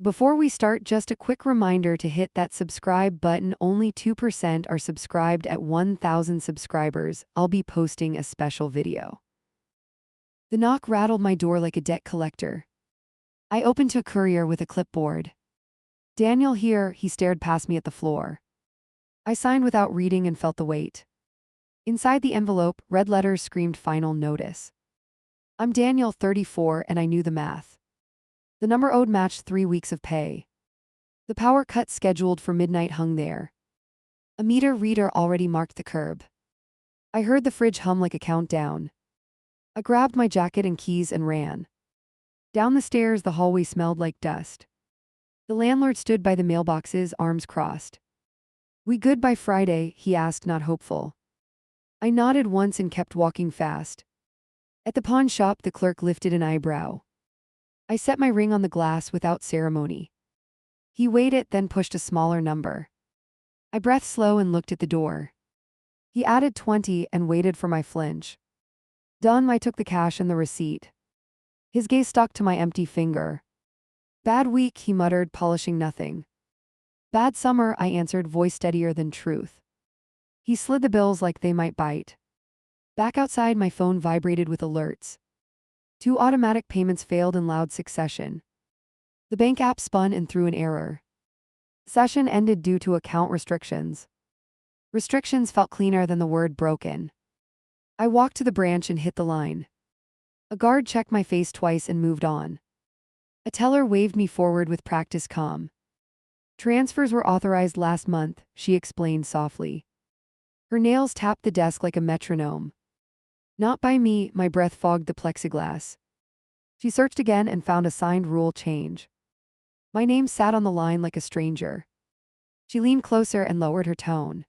Before we start, just a quick reminder to hit that subscribe button. Only 2% are subscribed at 1,000 subscribers. I'll be posting a special video. The knock rattled my door like a debt collector. I opened to a courier with a clipboard. "Daniel here," he stared past me at the floor. I signed without reading and felt the weight. Inside the envelope, red letters screamed final notice. I'm Daniel, 34, and I knew the math. The number owed matched 3 weeks of pay. The power cut scheduled for midnight hung there. A meter reader already marked the curb. I heard the fridge hum like a countdown. I grabbed my jacket and keys and ran. Down the stairs, the hallway smelled like dust. The landlord stood by the mailboxes, arms crossed. "We good by Friday?" he asked, not hopeful. I nodded once and kept walking fast. At the pawn shop, the clerk lifted an eyebrow. I set my ring on the glass without ceremony. He weighed it, then pushed a smaller number. I breathed slow and looked at the door. He added 20 and waited for my flinch. Done. I took the cash and the receipt. His gaze stuck to my empty finger. "Bad week," he muttered, polishing nothing. "Bad summer," I answered, voice steadier than truth. He slid the bills like they might bite. Back outside, my phone vibrated with alerts. 2 automatic payments failed in loud succession. The bank app spun and threw an error. Session ended due to account restrictions. Restrictions felt cleaner than the word broken. I walked to the branch and hit the line. A guard checked my face twice and moved on. A teller waved me forward with practice calm. "Transfers were authorized last month," she explained softly. Her nails tapped the desk like a metronome. "Not by me," my breath fogged the plexiglass. She searched again and found a signed rule change. My name sat on the line like a stranger. She leaned closer and lowered her tone.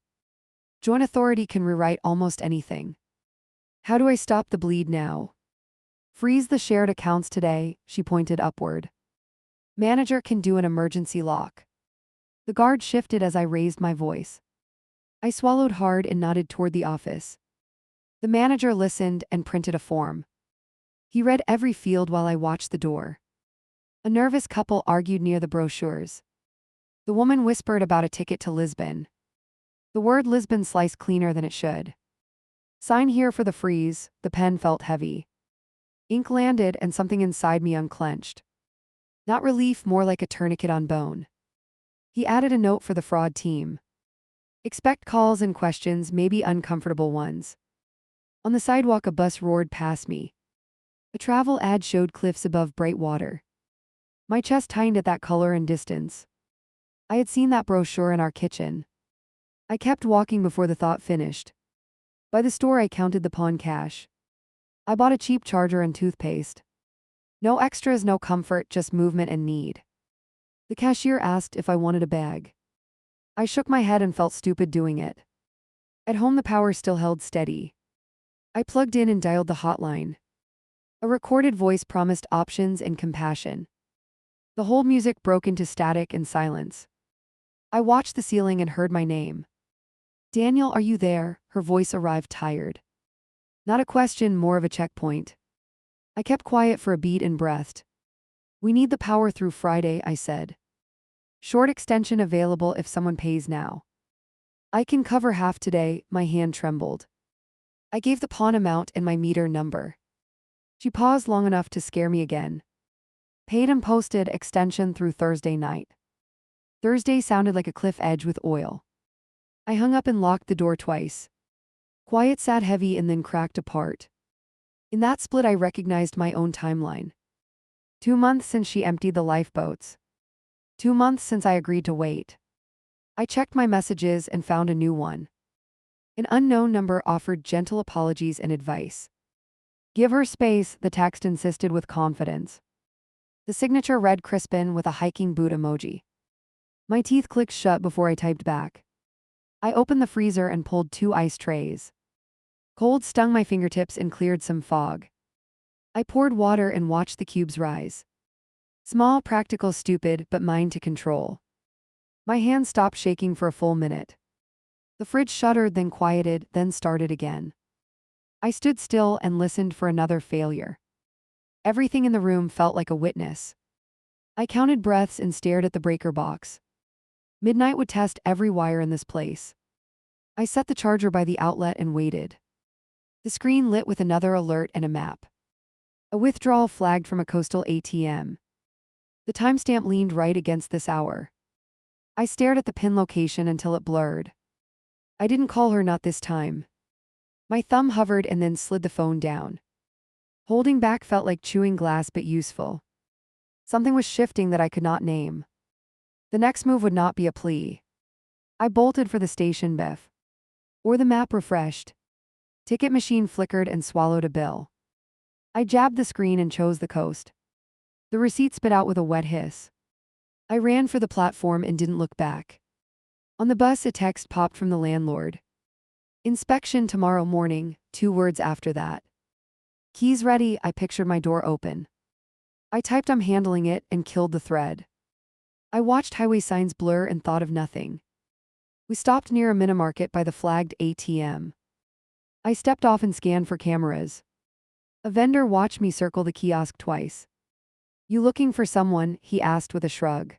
"Joint authority can rewrite almost anything. How do I stop the bleed now?" "Freeze the shared accounts today," she pointed upward. "Manager can do an emergency lock." The guard shifted as I raised my voice. I swallowed hard and nodded toward the office. The manager listened and printed a form. He read every field while I watched the door. A nervous couple argued near the brochures. The woman whispered about a ticket to Lisbon. The word Lisbon sliced cleaner than it should. "Sign here for the freeze." The pen felt heavy. Ink landed and something inside me unclenched. Not relief, more like a tourniquet on bone. He added a note for the fraud team. "Expect calls and questions, maybe uncomfortable ones." On the sidewalk, a bus roared past me. A travel ad showed cliffs above bright water. My chest tightened at that color and distance. I had seen that brochure in our kitchen. I kept walking before the thought finished. By the store, I counted the pawn cash. I bought a cheap charger and toothpaste. No extras, no comfort, just movement and need. The cashier asked if I wanted a bag. I shook my head and felt stupid doing it. At home, the power still held steady. I plugged in and dialed the hotline. A recorded voice promised options and compassion. The hold music broke into static and silence. I watched the ceiling and heard my name. "Daniel, are you there?" Her voice arrived tired. Not a question, more of a checkpoint. I kept quiet for a beat and breathed. "We need the power through Friday," I said. "Short extension available if someone pays now." "I can cover half today." My hand trembled. I gave the pawn amount and my meter number. She paused long enough to scare me again. "Paid and posted, extension through Thursday night." Thursday sounded like a cliff edge with oil. I hung up and locked the door twice. Quiet sat heavy and then cracked apart. In that split, I recognized my own timeline. 2 months since she emptied the lifeboats. 2 months since I agreed to wait. I checked my messages and found a new one. An unknown number offered gentle apologies and advice. "Give her space," the text insisted with confidence. The signature read Crispin with a hiking boot emoji. My teeth clicked shut before I typed back. I opened the freezer and pulled 2 ice trays. Cold stung my fingertips and cleared some fog. I poured water and watched the cubes rise. Small, practical, stupid, but mine to control. My hand stopped shaking for a full minute. The fridge shuddered, then quieted, then started again. I stood still and listened for another failure. Everything in the room felt like a witness. I counted breaths and stared at the breaker box. Midnight would test every wire in this place. I set the charger by the outlet and waited. The screen lit with another alert and a map. A withdrawal flagged from a coastal ATM. The timestamp leaned right against this hour. I stared at the pin location until it blurred. I didn't call her, not this time. My thumb hovered and then slid the phone down. Holding back felt like chewing glass, but useful. Something was shifting that I could not name. The next move would not be a plea. I bolted for the station biff. Or the map refreshed. Ticket machine flickered and swallowed a bill. I jabbed the screen and chose the coast. The receipt spit out with a wet hiss. I ran for the platform and didn't look back. On the bus, a text popped from the landlord. Inspection tomorrow morning, 2 words after that. Keys ready. I pictured my door open. I typed "I'm handling it" and killed the thread. I watched highway signs blur and thought of nothing. We stopped near a minimarket by the flagged ATM. I stepped off and scanned for cameras. A vendor watched me circle the kiosk twice. "You looking for someone?" he asked with a shrug.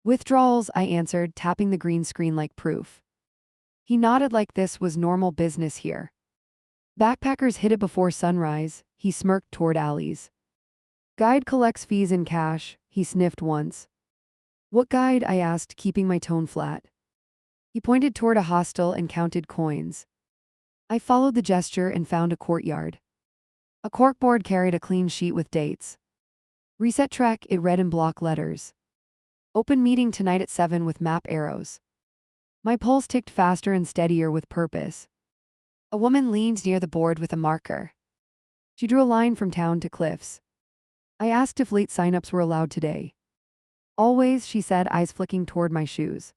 "Withdrawals," I answered, tapping the green screen like proof. He nodded like this was normal business here. "Backpackers hit it before sunrise," he smirked toward alleys. "Guide collects fees in cash," he sniffed once. "What guide?" I asked, keeping my tone flat. He pointed toward a hostel and counted coins. I followed the gesture and found a courtyard. A corkboard carried a clean sheet with dates. "Reset track," it read in block letters. "Open meeting tonight at 7 with map arrows." My pulse ticked faster and steadier with purpose. A woman leaned near the board with a marker. She drew a line from town to cliffs. I asked if late signups were allowed today. "Always," she said, eyes flicking toward my shoes.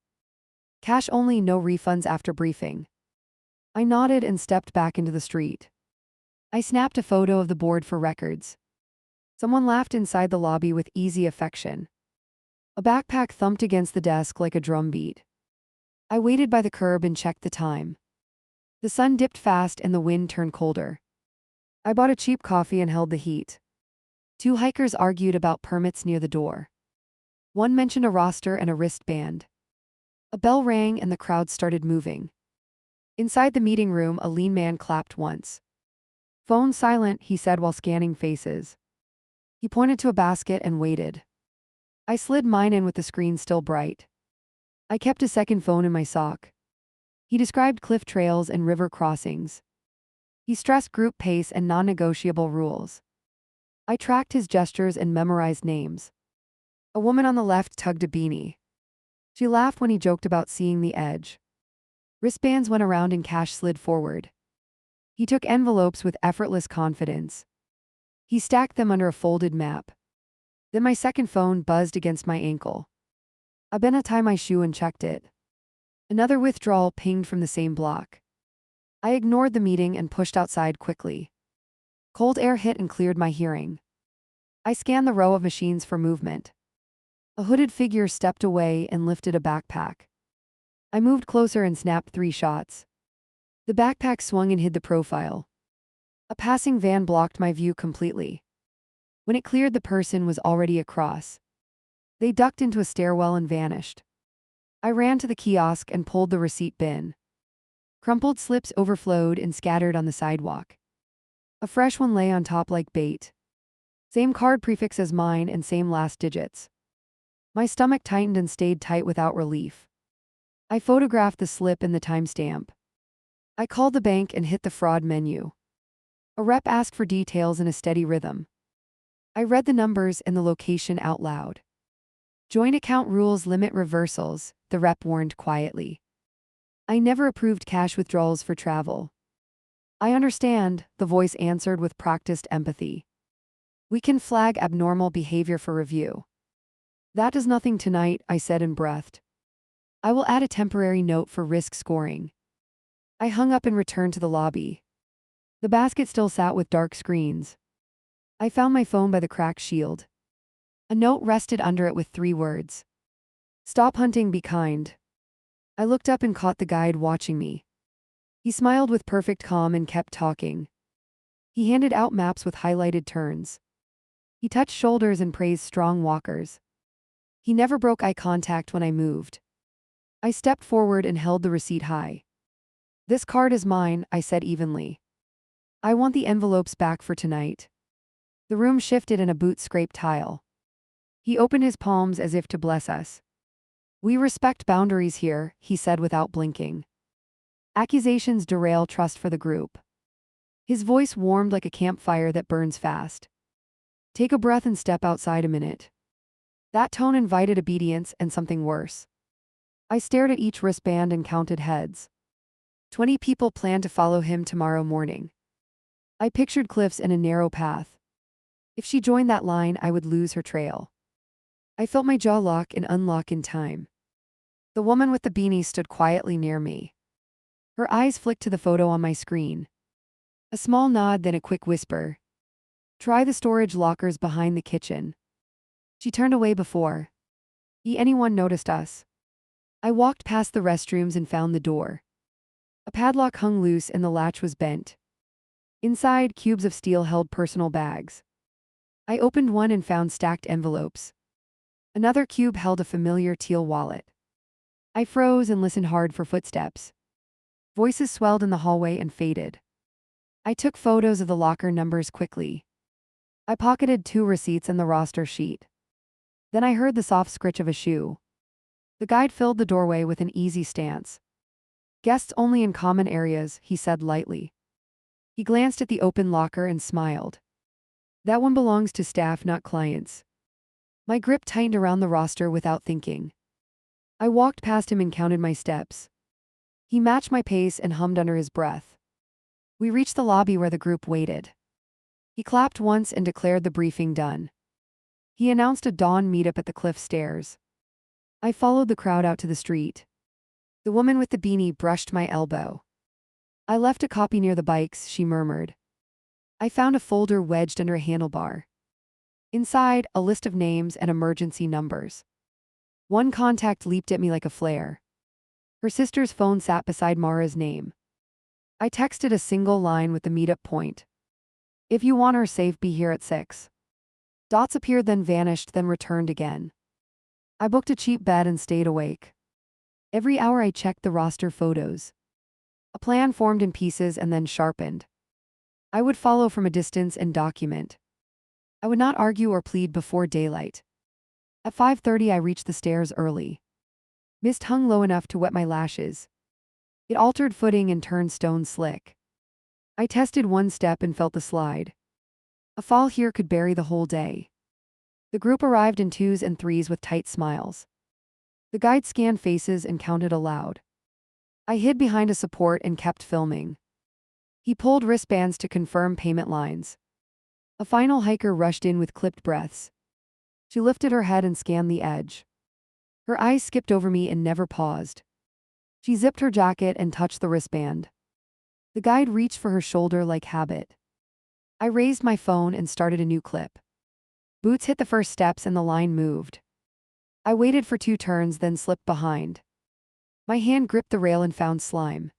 "Cash only, no refunds after briefing." I nodded and stepped back into the street. I snapped a photo of the board for records. Someone laughed inside the lobby with easy affection. A backpack thumped against the desk like a drum beat. I waited by the curb and checked the time. The sun dipped fast and the wind turned colder. I bought a cheap coffee and held the heat. 2 hikers argued about permits near the door. One mentioned a roster and a wristband. A bell rang and the crowd started moving. Inside the meeting room, a lean man clapped once. "Phone silent," he said while scanning faces. He pointed to a basket and waited. I slid mine in with the screen still bright. I kept a second phone in my sock. He described cliff trails and river crossings. He stressed group pace and non-negotiable rules. I tracked his gestures and memorized names. A woman on the left tugged a beanie. She laughed when he joked about seeing the edge. Wristbands went around and cash slid forward. He took envelopes with effortless confidence. He stacked them under a folded map. Then my second phone buzzed against my ankle. I bent to tie my shoe and checked it. Another withdrawal pinged from the same block. I ignored the meeting and pushed outside quickly. Cold air hit and cleared my hearing. I scanned the row of machines for movement. A hooded figure stepped away and lifted a backpack. I moved closer and snapped 3 shots. The backpack swung and hid the profile. A passing van blocked my view completely. When it cleared, the person was already across. They ducked into a stairwell and vanished. I ran to the kiosk and pulled the receipt bin. Crumpled slips overflowed and scattered on the sidewalk. A fresh one lay on top like bait. Same card prefix as mine and same last digits. My stomach tightened and stayed tight without relief. I photographed the slip and the timestamp. I called the bank and hit the fraud menu. A rep asked for details in a steady rhythm. I read the numbers and the location out loud. "Joint account rules limit reversals," the rep warned quietly. "I never approved cash withdrawals for travel." "I understand," the voice answered with practiced empathy. "We can flag abnormal behavior for review." "That does nothing tonight," I said and breathed. "I will add a temporary note for risk scoring." I hung up and returned to the lobby. The basket still sat with dark screens. I found my phone by the cracked shield. A note rested under it with 3 words. "Stop hunting, be kind." I looked up and caught the guide watching me. He smiled with perfect calm and kept talking. He handed out maps with highlighted turns. He touched shoulders and praised strong walkers. He never broke eye contact when I moved. I stepped forward and held the receipt high. "This card is mine," I said evenly. "I want the envelopes back for tonight." The room shifted and a boot scraped tile. He opened his palms as if to bless us. "We respect boundaries here," he said without blinking. "Accusations derail trust for the group." His voice warmed like a campfire that burns fast. "Take a breath and step outside a minute." That tone invited obedience and something worse. I stared at each wristband and counted heads. 20 people planned to follow him tomorrow morning. I pictured cliffs and a narrow path. If she joined that line, I would lose her trail. I felt my jaw lock and unlock in time. The woman with the beanie stood quietly near me. Her eyes flicked to the photo on my screen. A small nod, then a quick whisper. "Try the storage lockers behind the kitchen." She turned away before anyone noticed us. I walked past the restrooms and found the door. A padlock hung loose and the latch was bent. Inside, cubes of steel held personal bags. I opened one and found stacked envelopes. Another cube held a familiar teal wallet. I froze and listened hard for footsteps. Voices swelled in the hallway and faded. I took photos of the locker numbers quickly. I pocketed 2 receipts and the roster sheet. Then I heard the soft scritch of a shoe. The guide filled the doorway with an easy stance. "Guests only in common areas," he said lightly. He glanced at the open locker and smiled. "That one belongs to staff, not clients." My grip tightened around the roster without thinking. I walked past him and counted my steps. He matched my pace and hummed under his breath. We reached the lobby where the group waited. He clapped once and declared the briefing done. He announced a dawn meetup at the cliff stairs. I followed the crowd out to the street. The woman with the beanie brushed my elbow. "I left a copy near the bikes," she murmured. I found a folder wedged under a handlebar. Inside, a list of names and emergency numbers. One contact leaped at me like a flare. Her sister's phone sat beside Mara's name. I texted a single line with the meetup point. "If you want her safe, be here at 6. Dots appeared, then vanished, then returned again. I booked a cheap bed and stayed awake. Every hour I checked the roster photos. A plan formed in pieces and then sharpened. I would follow from a distance and document. I would not argue or plead before daylight. At 5:30 I reached the stairs early. Mist hung low enough to wet my lashes. It altered footing and turned stone slick. I tested one step and felt the slide. A fall here could bury the whole day. The group arrived in 2s and 3s with tight smiles. The guide scanned faces and counted aloud. I hid behind a support and kept filming. He pulled wristbands to confirm payment lines. A final hiker rushed in with clipped breaths. She lifted her head and scanned the edge. Her eyes skipped over me and never paused. She zipped her jacket and touched the wristband. The guide reached for her shoulder like habit. I raised my phone and started a new clip. Boots hit the first steps and the line moved. I waited for 2 turns, then slipped behind. My hand gripped the rail and found slime.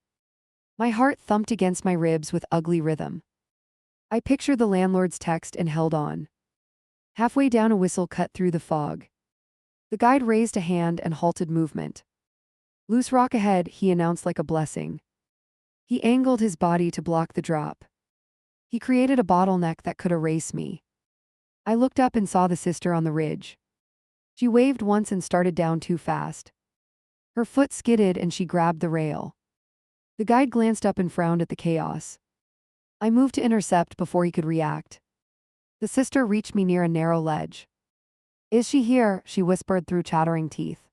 My heart thumped against my ribs with ugly rhythm. I pictured the landlord's text and held on. Halfway down, a whistle cut through the fog. The guide raised a hand and halted movement. "Loose rock ahead," he announced like a blessing. He angled his body to block the drop. He created a bottleneck that could erase me. I looked up and saw the sister on the ridge. She waved once and started down too fast. Her foot skidded and she grabbed the rail. The guide glanced up and frowned at the chaos. I moved to intercept before he could react. The sister reached me near a narrow ledge. "Is she here?" she whispered through chattering teeth.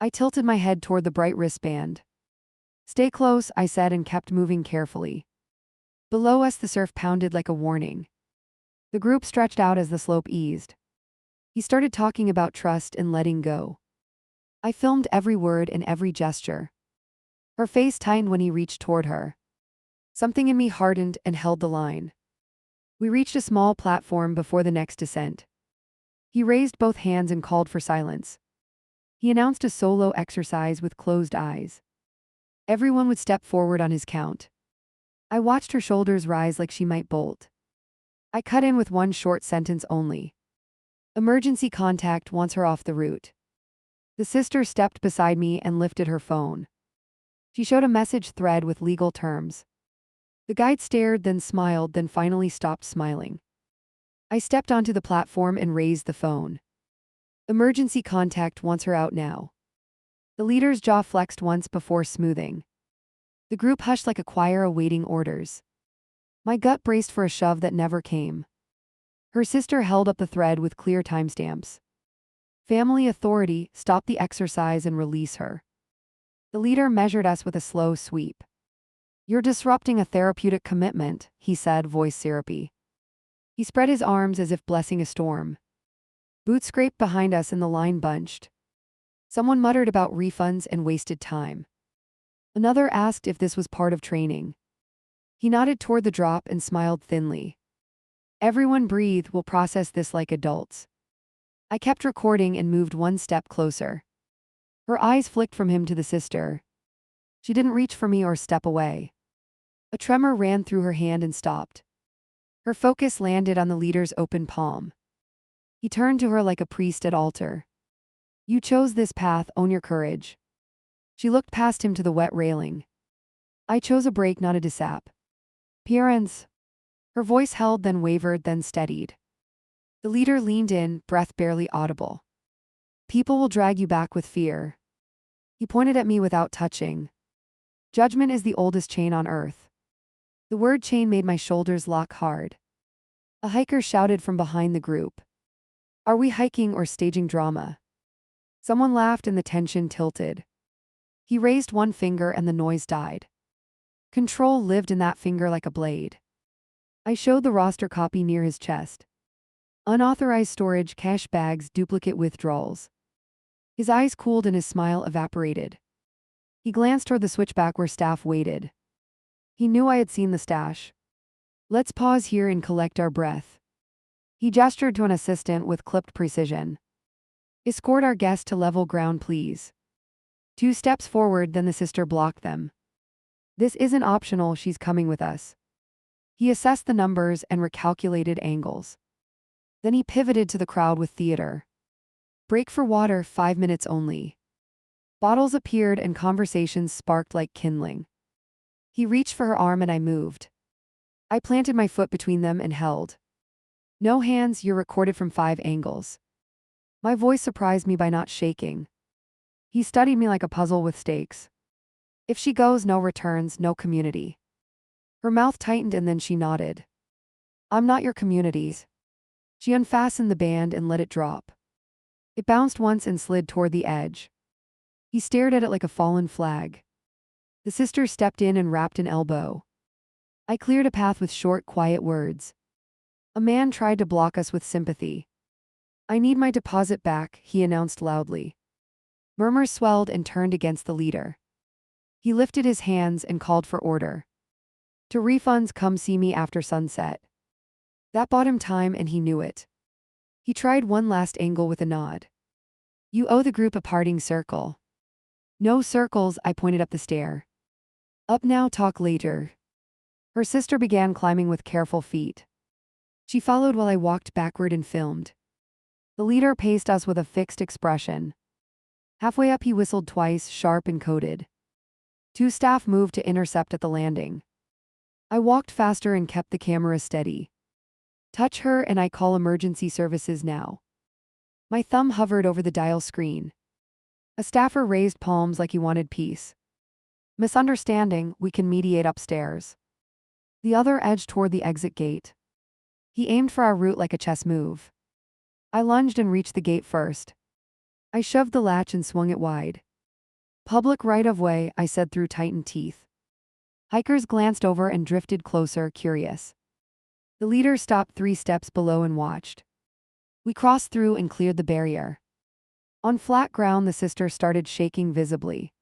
I tilted my head toward the bright wristband. "Stay close," I said and kept moving carefully. Below us the surf pounded like a warning. The group stretched out as the slope eased. He started talking about trust and letting go. I filmed every word and every gesture. Her face tightened when he reached toward her. Something in me hardened and held the line. We reached a small platform before the next descent. He raised both hands and called for silence. He announced a solo exercise with closed eyes. Everyone would step forward on his count. I watched her shoulders rise like she might bolt. I cut in with one short sentence only. Emergency contact wants her off the route. The sister stepped beside me and lifted her phone. She showed a message thread with legal terms. The guide stared, then smiled, then finally stopped smiling. I stepped onto the platform and raised the phone. Emergency contact wants her out now. The leader's jaw flexed once before smoothing. The group hushed like a choir awaiting orders. My gut braced for a shove that never came. Her sister held up the thread with clear timestamps. Family authority, stop the exercise and release her. The leader measured us with a slow sweep. You're disrupting a therapeutic commitment, he said, voice syrupy. He spread his arms as if blessing a storm. Boots scraped behind us and the line bunched. Someone muttered about refunds and wasted time. Another asked if this was part of training. He nodded toward the drop and smiled thinly. Everyone breathe, we'll process this like adults. I kept recording and moved one step closer. Her eyes flicked from him to the sister. She didn't reach for me or step away. A tremor ran through her hand and stopped. Her focus landed on the leader's open palm. He turned to her like a priest at altar. You chose this path, own your courage. She looked past him to the wet railing. I chose a break, not a desap. Parents. Her voice held, then wavered, then steadied. The leader leaned in, breath barely audible. People will drag you back with fear. He pointed at me without touching. Judgment is the oldest chain on earth. The word chain made my shoulders lock hard. A hiker shouted from behind the group. Are we hiking or staging drama? Someone laughed and the tension tilted. He raised one finger and the noise died. Control lived in that finger like a blade. I showed the roster copy near his chest. Unauthorized storage, cash bags, duplicate withdrawals. His eyes cooled and his smile evaporated. He glanced toward the switchback where staff waited. He knew I had seen the stash. Let's pause here and collect our breath. He gestured to an assistant with clipped precision. Escort our guest to level ground, please. 2 steps forward, then the sister blocked them. This isn't optional, she's coming with us. He assessed the numbers and recalculated angles. Then he pivoted to the crowd with theater. Break for water, 5 minutes only. Bottles appeared and conversations sparked like kindling. He reached for her arm and I moved. I planted my foot between them and held. No hands, you're recorded from 5 angles. My voice surprised me by not shaking. He studied me like a puzzle with stakes. If she goes, no returns, no community. Her mouth tightened and then she nodded. I'm not your communities. She unfastened the band and let it drop. It bounced once and slid toward the edge. He stared at it like a fallen flag. The sister stepped in and wrapped an elbow. I cleared a path with short, quiet words. A man tried to block us with sympathy. I need my deposit back, he announced loudly. Murmurs swelled and turned against the leader. He lifted his hands and called for order. To refunds, come see me after sunset. That bought him time and he knew it. He tried one last angle with a nod. You owe the group a parting circle. No circles, I pointed up the stair. Up now, talk later. Her sister began climbing with careful feet. She followed while I walked backward and filmed. The leader paced us with a fixed expression. Halfway up he whistled twice, sharp and coded. 2 staff moved to intercept at the landing. I walked faster and kept the camera steady. Touch her and I call emergency services now. My thumb hovered over the dial screen. A staffer raised palms like he wanted peace. Misunderstanding, we can mediate upstairs. The other edged toward the exit gate. He aimed for our route like a chess move. I lunged and reached the gate first. I shoved the latch and swung it wide. Public right-of-way, I said through tightened teeth. Hikers glanced over and drifted closer, curious. The leader stopped 3 steps below and watched. We crossed through and cleared the barrier. On flat ground, the sister started shaking visibly.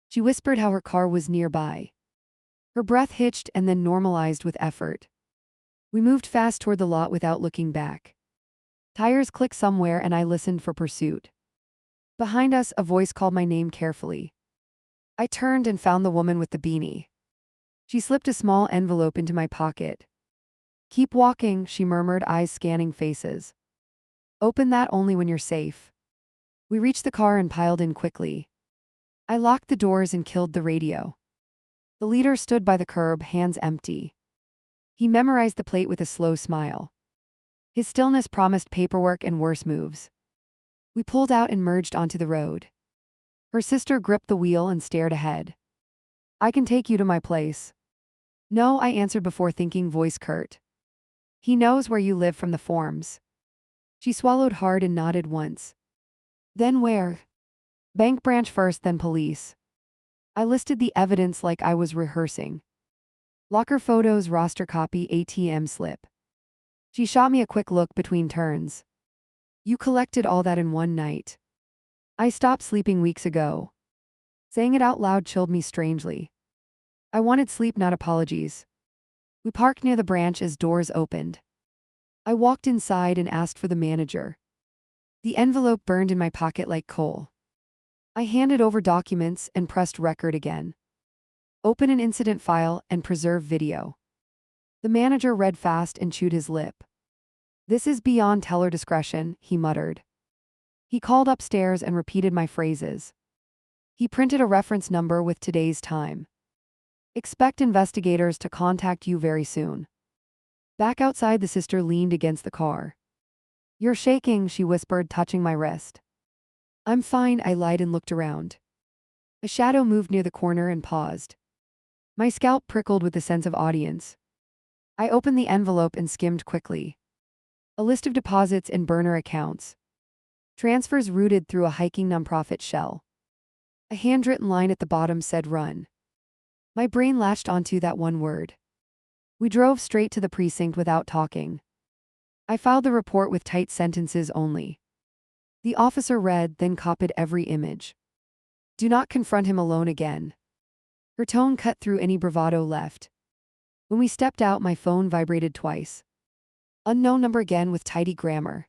She whispered how her car was nearby. Her breath hitched and then normalized with effort. We moved fast toward the lot without looking back. Tires clicked somewhere and I listened for pursuit. Behind us, a voice called my name carefully. I turned and found the woman with the beanie. She slipped a small envelope into my pocket. Keep walking, she murmured, eyes scanning faces. Open that only when you're safe. We reached the car and piled in quickly. I locked the doors and killed the radio. The leader stood by the curb, hands empty. He memorized the plate with a slow smile. His stillness promised paperwork and worse moves. We pulled out and merged onto the road. Her sister gripped the wheel and stared ahead. I can take you to my place. No, I answered before thinking, voice curt. He knows where you live from the forms. She swallowed hard and nodded once. Then where? Bank branch first, then police. I listed the evidence like I was rehearsing. Locker photos, roster copy, ATM slip. She shot me a quick look between turns. You collected all that in one night. I stopped sleeping weeks ago. Saying it out loud chilled me strangely. I wanted sleep, not apologies. We parked near the branch as doors opened. I walked inside and asked for the manager. The envelope burned in my pocket like coal. I handed over documents and pressed record again. Open an incident file and preserve video. The manager read fast and chewed his lip. This is beyond teller discretion, he muttered. He called upstairs and repeated my phrases. He printed a reference number with today's time. Expect investigators to contact you very soon. Back outside, the sister leaned against the car. You're shaking, she whispered, touching my wrist. I'm fine, I lied and looked around. A shadow moved near the corner and paused. My scalp prickled with the sense of audience. I opened the envelope and skimmed quickly. A list of deposits and burner accounts. Transfers routed through a hiking nonprofit shell. A handwritten line at the bottom said run. My brain latched onto that one word. We drove straight to the precinct without talking. I filed the report with tight sentences only. The officer read, then copied every image. Do not confront him alone again. Her tone cut through any bravado left. When we stepped out, my phone vibrated twice. Unknown number again with tidy grammar.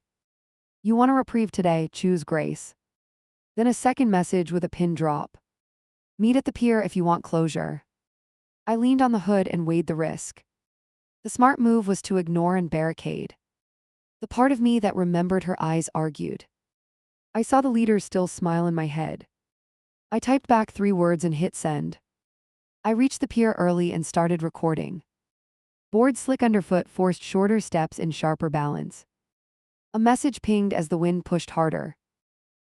You want a reprieve today, choose Grace. Then a second message with a pin drop. Meet at the pier if you want closure. I leaned on the hood and weighed the risk. The smart move was to ignore and barricade. The part of me that remembered her eyes argued. I saw the leader still smile in my head. I typed back 3 words and hit send. I reached the pier early and started recording. Board slick underfoot forced shorter steps and sharper balance. A message pinged as the wind pushed harder.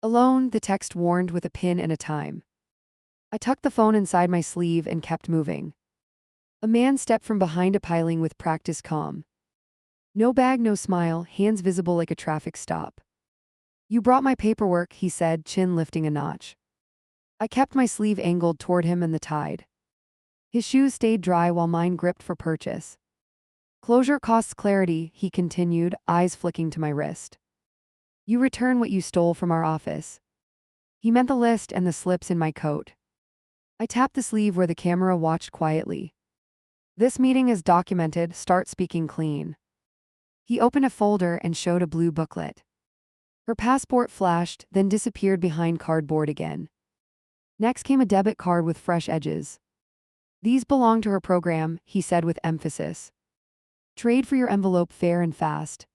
Alone, the text warned with a pin and a time. I tucked the phone inside my sleeve and kept moving. A man stepped from behind a piling with practiced calm. No bag, no smile, hands visible like a traffic stop. You brought my paperwork, he said, chin lifting a notch. I kept my sleeve angled toward him and the tide. His shoes stayed dry while mine gripped for purchase. Closure costs clarity, he continued, eyes flicking to my wrist. You return what you stole from our office. He meant the list and the slips in my coat. I tapped the sleeve where the camera watched quietly. This meeting is documented, start speaking clean. He opened a folder and showed a blue booklet. Her passport flashed, then disappeared behind cardboard again. Next came a debit card with fresh edges. These belong to her program, he said with emphasis. Trade for your envelope fair and fast.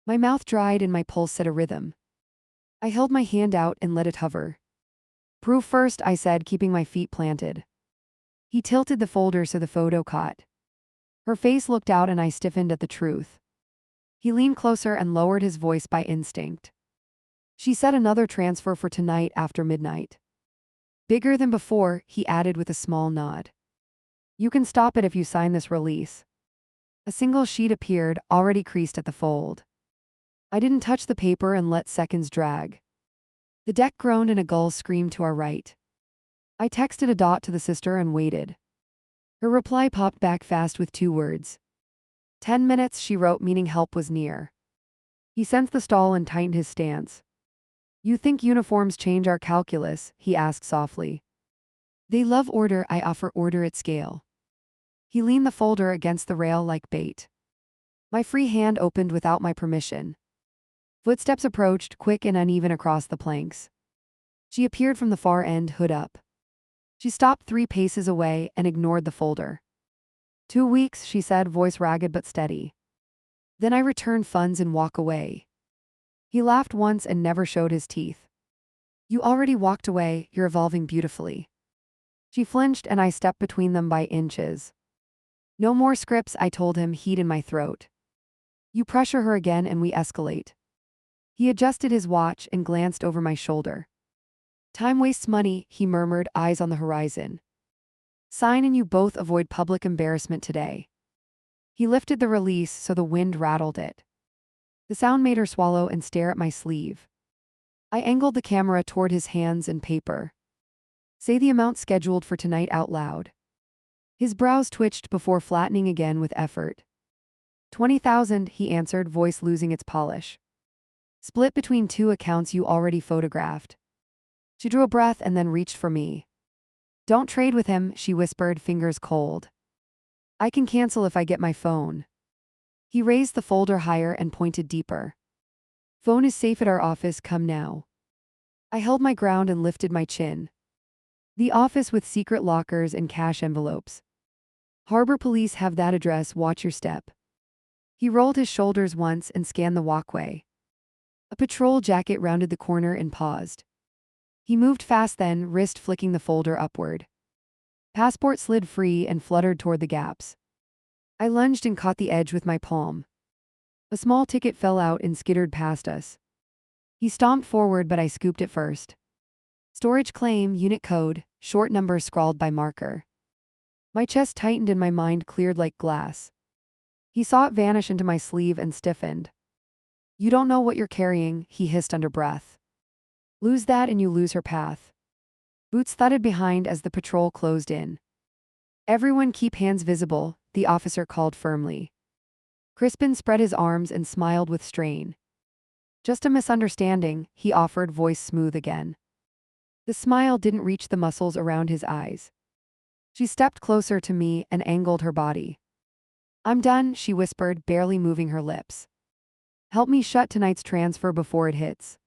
My mouth dried and my pulse set a rhythm. I held my hand out and let it hover. Proof first, I said, keeping my feet planted. He tilted the folder so the photo caught. Her face looked out and I stiffened at the truth. He leaned closer and lowered his voice by instinct. She said another transfer for tonight after midnight. Bigger than before, he added with a small nod. You can stop it if you sign this release. A single sheet appeared, already creased at the fold. I didn't touch the paper and let seconds drag. The deck groaned and a gull screamed to our right. I texted a dot to the sister and waited. Her reply popped back fast with 2 words. 10 minutes, she wrote, meaning help was near. He sensed the stall and tightened his stance. You think uniforms change our calculus? He asked softly. They love order, I offer order at scale. He leaned the folder against the rail like bait. My free hand opened without my permission. Footsteps approached, quick and uneven across the planks. She appeared from the far end, hood up. She stopped 3 paces away and ignored the folder. 2 weeks, she said, voice ragged but steady. Then I return funds and walk away. He laughed once and never showed his teeth. You already walked away, you're evolving beautifully. She flinched and I stepped between them by inches. No more scripts, I told him, heat in my throat. You pressure her again and we escalate. He adjusted his watch and glanced over my shoulder. Time wastes money, he murmured, eyes on the horizon. Sign and you both avoid public embarrassment today. He lifted the release so the wind rattled it. The sound made her swallow and stare at my sleeve. I angled the camera toward his hands and paper. Say the amount scheduled for tonight out loud. His brows twitched before flattening again with effort. 20,000, he answered, voice losing its polish. Split between 2 accounts you already photographed. She drew a breath and then reached for me. Don't trade with him, she whispered, fingers cold. I can cancel if I get my phone. He raised the folder higher and pointed deeper. Phone is safe at our office, come now. I held my ground and lifted my chin. The office with secret lockers and cash envelopes. Harbor police have that address, watch your step. He rolled his shoulders once and scanned the walkway. A patrol jacket rounded the corner and paused. He moved fast then, wrist flicking the folder upward. Passport slid free and fluttered toward the gaps. I lunged and caught the edge with my palm. A small ticket fell out and skittered past us. He stomped forward but I scooped it first. Storage claim, unit code, short number scrawled by marker. My chest tightened and my mind cleared like glass. He saw it vanish into my sleeve and stiffened. You don't know what you're carrying, he hissed under breath. Lose that and you lose her path. Boots thudded behind as the patrol closed in. Everyone keep hands visible, the officer called firmly. Crispin spread his arms and smiled with strain. Just a misunderstanding, he offered, voice smooth again. The smile didn't reach the muscles around his eyes. She stepped closer to me and angled her body. I'm done, she whispered, barely moving her lips. Help me shut tonight's transfer before it hits.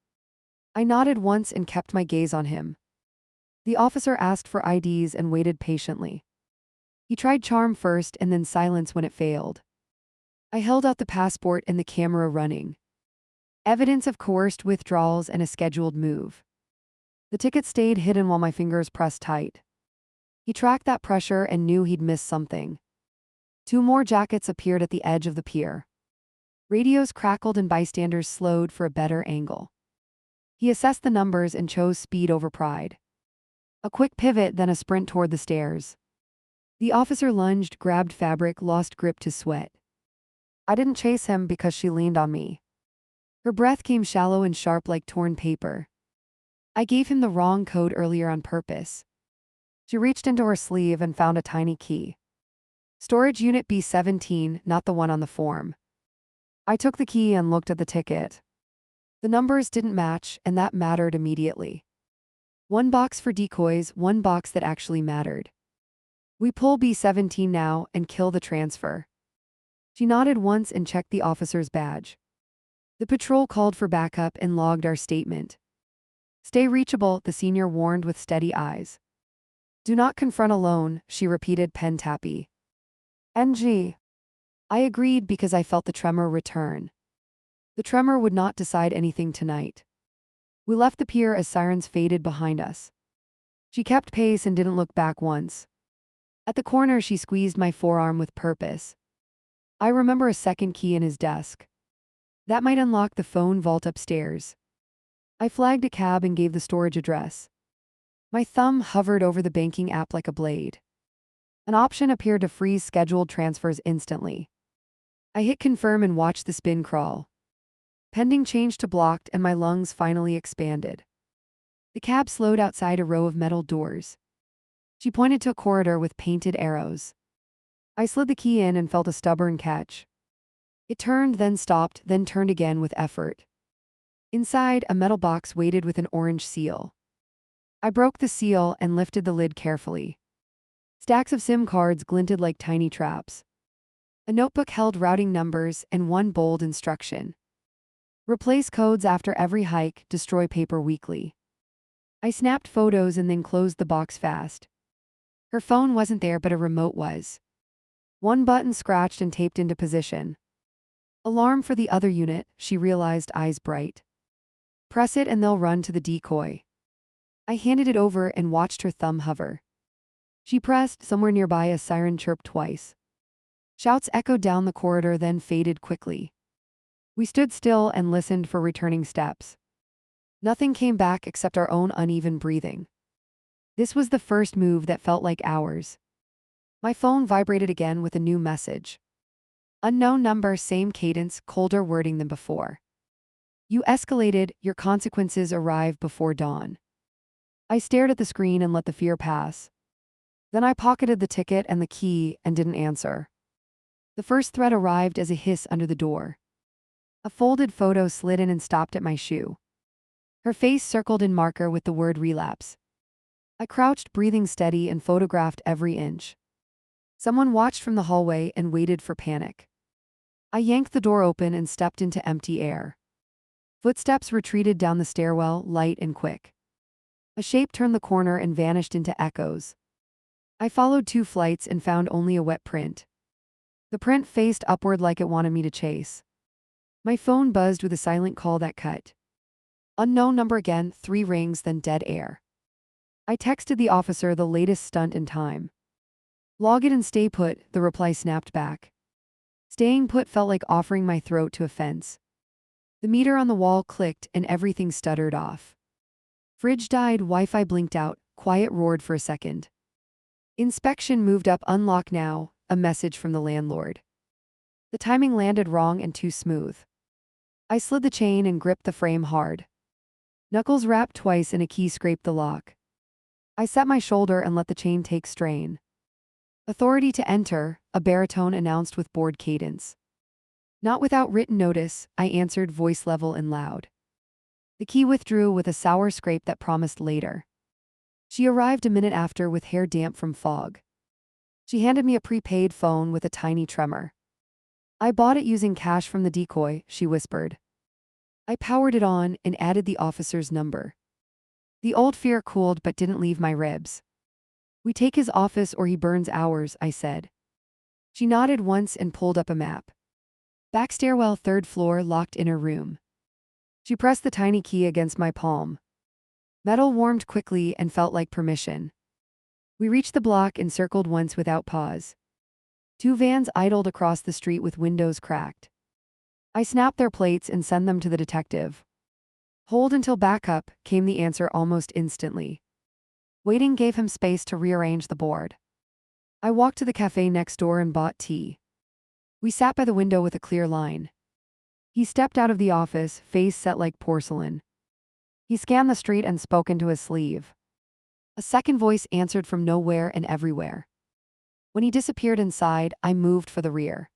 I nodded once and kept my gaze on him. The officer asked for IDs and waited patiently. He tried charm first and then silence when it failed. I held out the passport and the camera running. Evidence of coerced withdrawals and a scheduled move. The ticket stayed hidden while my fingers pressed tight. He tracked that pressure and knew he'd missed something. 2 more jackets appeared at the edge of the pier. Radios crackled and bystanders slowed for a better angle. He assessed the numbers and chose speed over pride. A quick pivot, then a sprint toward the stairs. The officer lunged, grabbed fabric, lost grip to sweat. I didn't chase him because she leaned on me. Her breath came shallow and sharp like torn paper. I gave him the wrong code earlier on purpose. She reached into her sleeve and found a tiny key. Storage unit B17, not the one on the form. I took the key and looked at the ticket. The numbers didn't match, and that mattered immediately. 1 box for decoys, 1 box that actually mattered. We pull B17 now and kill the transfer. She nodded once and checked the officer's badge. The patrol called for backup and logged our statement. Stay reachable, the senior warned with steady eyes. Do not confront alone, she repeated, pen tappy. NG. I agreed because I felt the tremor return. The tremor would not decide anything tonight. We left the pier as sirens faded behind us. She kept pace and didn't look back once. At the corner, she squeezed my forearm with purpose. I remember a second key in his desk. That might unlock the phone vault upstairs. I flagged a cab and gave the storage address. My thumb hovered over the banking app like a blade. An option appeared to freeze scheduled transfers instantly. I hit confirm and watched the spin crawl. Pending changed to blocked and my lungs finally expanded. The cab slowed outside a row of metal doors. She pointed to a corridor with painted arrows. I slid the key in and felt a stubborn catch. It turned, then stopped, then turned again with effort. Inside, a metal box waited with an orange seal. I broke the seal and lifted the lid carefully. Stacks of SIM cards glinted like tiny traps. A notebook held routing numbers and one bold instruction. Replace codes after every hike, destroy paper weekly. I snapped photos and then closed the box fast. Her phone wasn't there, but a remote was. One button scratched and taped into position. Alarm for the other unit, she realized, eyes bright. Press it and they'll run to the decoy. I handed it over and watched her thumb hover. She pressed. Somewhere nearby a siren chirped twice. Shouts echoed down the corridor, then faded quickly. We stood still and listened for returning steps. Nothing came back except our own uneven breathing. This was the first move that felt like ours. My phone vibrated again with a new message. Unknown number, same cadence, colder wording than before. You escalated, your consequences arrive before dawn. I stared at the screen and let the fear pass. Then I pocketed the ticket and the key and didn't answer. The first threat arrived as a hiss under the door. A folded photo slid in and stopped at my shoe. Her face circled in marker with the word relapse. I crouched, breathing steady, and photographed every inch. Someone watched from the hallway and waited for panic. I yanked the door open and stepped into empty air. Footsteps retreated down the stairwell, light and quick. A shape turned the corner and vanished into echoes. I followed 2 flights and found only a wet print. The print faced upward like it wanted me to chase. My phone buzzed with a silent call that cut. Unknown number again, 3 rings, then dead air. I texted the officer the latest stunt in time. Log it and stay put, the reply snapped back. Staying put felt like offering my throat to a fence. The meter on the wall clicked and everything stuttered off. Fridge died, Wi-Fi blinked out, quiet roared for a second. Inspection moved up, unlock now, a message from the landlord. The timing landed wrong and too smooth. I slid the chain and gripped the frame hard. Knuckles rapped twice and a key scraped the lock. I set my shoulder and let the chain take strain. Authority to enter, a baritone announced with bored cadence. Not without written notice, I answered, voice level and loud. The key withdrew with a sour scrape that promised later. She arrived a minute after with hair damp from fog. She handed me a prepaid phone with a tiny tremor. I bought it using cash from the decoy, she whispered. I powered it on and added the officer's number. The old fear cooled but didn't leave my ribs. We take his office or he burns ours, I said. She nodded once and pulled up a map. Back stairwell, 3rd floor, locked inner room. She pressed the tiny key against my palm. Metal warmed quickly and felt like permission. We reached the block and circled once without pause. 2 vans idled across the street with windows cracked. I snapped their plates and sent them to the detective. Hold until backup, came the answer almost instantly. Waiting gave him space to rearrange the board. I walked to the cafe next door and bought tea. We sat by the window with a clear line. He stepped out of the office, face set like porcelain. He scanned the street and spoke into his sleeve. A second voice answered from nowhere and everywhere. When he disappeared inside, I moved for the rear.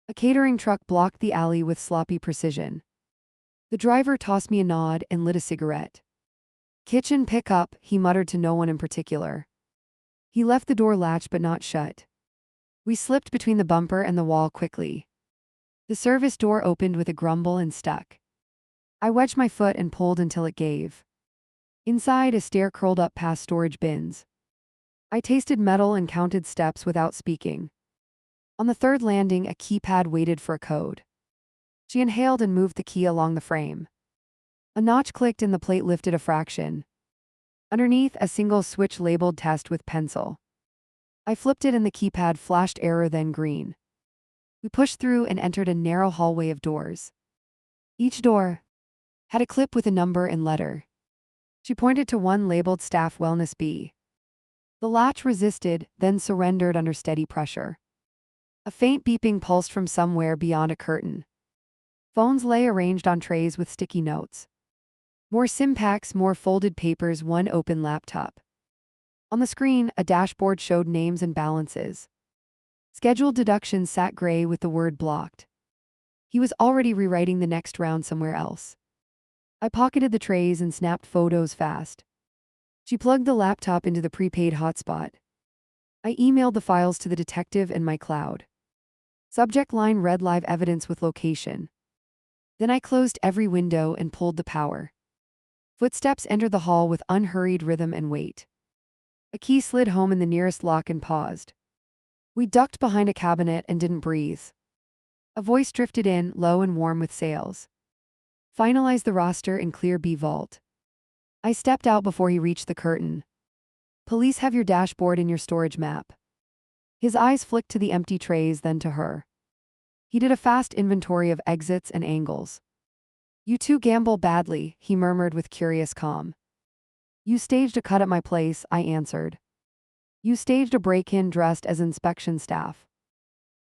A catering truck blocked the alley with sloppy precision. The driver tossed me a nod and lit a cigarette. Kitchen pickup, he muttered to no one in particular. He left the door latched but not shut. We slipped between the bumper and the wall quickly. The service door opened with a grumble and stuck. I wedged my foot and pulled until it gave. Inside, a stair curled up past storage bins. I tasted metal and counted steps without speaking. On the 3rd landing, a keypad waited for a code. She inhaled and moved the key along the frame. A notch clicked and the plate lifted a fraction. Underneath, a single switch labeled test with pencil. I flipped it and the keypad flashed error, then green. We pushed through and entered a narrow hallway of doors. Each door had a clip with a number and letter. She pointed to one labeled Staff Wellness B. The latch resisted, then surrendered under steady pressure. A faint beeping pulsed from somewhere beyond a curtain. Phones lay arranged on trays with sticky notes. More SIM packs, more folded papers, one open laptop. On the screen, a dashboard showed names and balances. Scheduled deductions sat gray with the word blocked. He was already rewriting the next round somewhere else. I pocketed the trays and snapped photos fast. She plugged the laptop into the prepaid hotspot. I emailed the files to the detective and my cloud. Subject line read live evidence with location. Then I closed every window and pulled the power. Footsteps entered the hall with unhurried rhythm and weight. A key slid home in the nearest lock and paused. We ducked behind a cabinet and didn't breathe. A voice drifted in, low and warm with sales. Finalize the roster and clear B vault. I stepped out before he reached the curtain. Police have your dashboard in your storage map. His eyes flicked to the empty trays, then to her. He did a fast inventory of exits and angles. You two gamble badly, he murmured with curious calm. You staged a cut at my place, I answered. You staged a break-in dressed as inspection staff.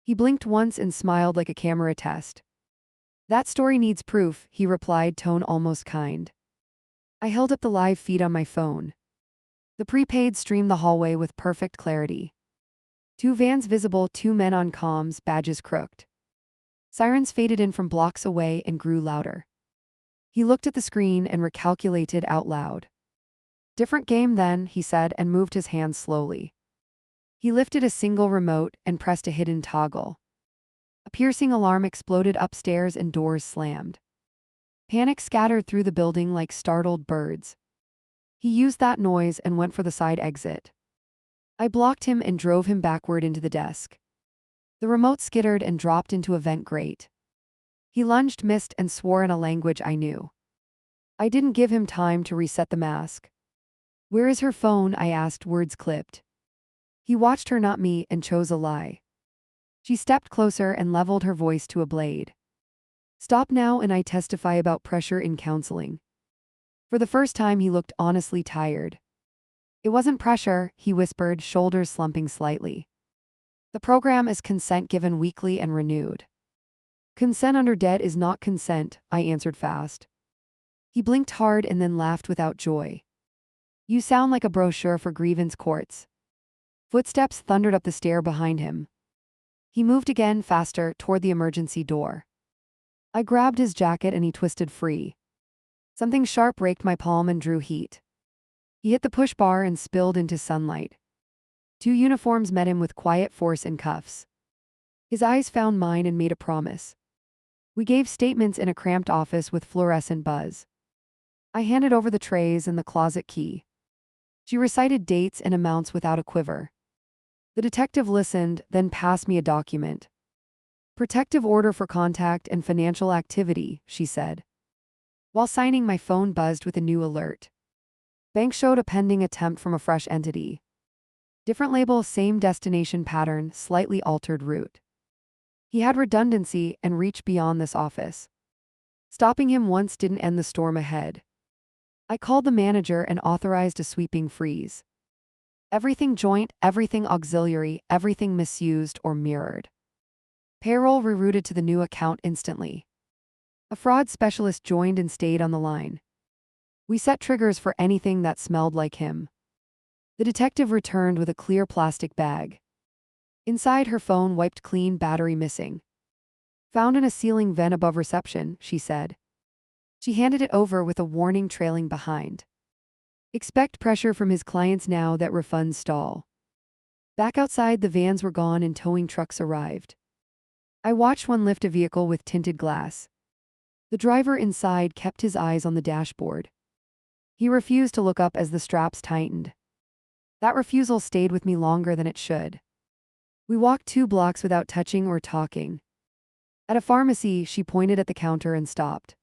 He blinked once and smiled like a camera test. That story needs proof, he replied, tone almost kind. I held up the live feed on my phone. The prepaid streamed the hallway with perfect clarity. 2 vans visible, 2 men on comms, badges crooked. Sirens faded in from blocks away and grew louder. He looked at the screen and recalculated out loud. Different game then, he said, and moved his hands slowly. He lifted a single remote and pressed a hidden toggle. A piercing alarm exploded upstairs and doors slammed. Panic scattered through the building like startled birds. He used that noise and went for the side exit. I blocked him and drove him backward into the desk. The remote skittered and dropped into a vent grate. He lunged, missed, and swore in a language I knew. I didn't give him time to reset the mask. Where is her phone? I asked, words clipped. He watched her, not me, and chose a lie. She stepped closer and leveled her voice to a blade. Stop now, and I testify about pressure in counseling. For the first time, he looked honestly tired. It wasn't pressure, he whispered, shoulders slumping slightly. The program is consent given weekly and renewed. Consent under debt is not consent, I answered fast. He blinked hard and then laughed without joy. You sound like a brochure for grievance courts. Footsteps thundered up the stair behind him. He moved again, faster, toward the emergency door. I grabbed his jacket and he twisted free. Something sharp raked my palm and drew heat. He hit the push bar and spilled into sunlight. 2 uniforms met him with quiet force and cuffs. His eyes found mine and made a promise. We gave statements in a cramped office with fluorescent buzz. I handed over the trays and the closet key. She recited dates and amounts without a quiver. The detective listened, then passed me a document. Protective order for contact and financial activity, she said. While signing, my phone buzzed with a new alert. Bank showed a pending attempt from a fresh entity. Different label, same destination pattern, slightly altered route. He had redundancy and reached beyond this office. Stopping him once didn't end the storm ahead. I called the manager and authorized a sweeping freeze. Everything joint, everything auxiliary, everything misused or mirrored. Payroll rerouted to the new account instantly. A fraud specialist joined and stayed on the line. We set triggers for anything that smelled like him. The detective returned with a clear plastic bag. Inside, her phone wiped clean, battery missing. Found in a ceiling vent above reception, she said. She handed it over with a warning trailing behind. Expect pressure from his clients now that refunds stall. Back outside, the vans were gone and towing trucks arrived. I watched one lift a vehicle with tinted glass. The driver inside kept his eyes on the dashboard. He refused to look up as the straps tightened. That refusal stayed with me longer than it should. We walked 2 blocks without touching or talking. At a pharmacy, she pointed at the counter and stopped.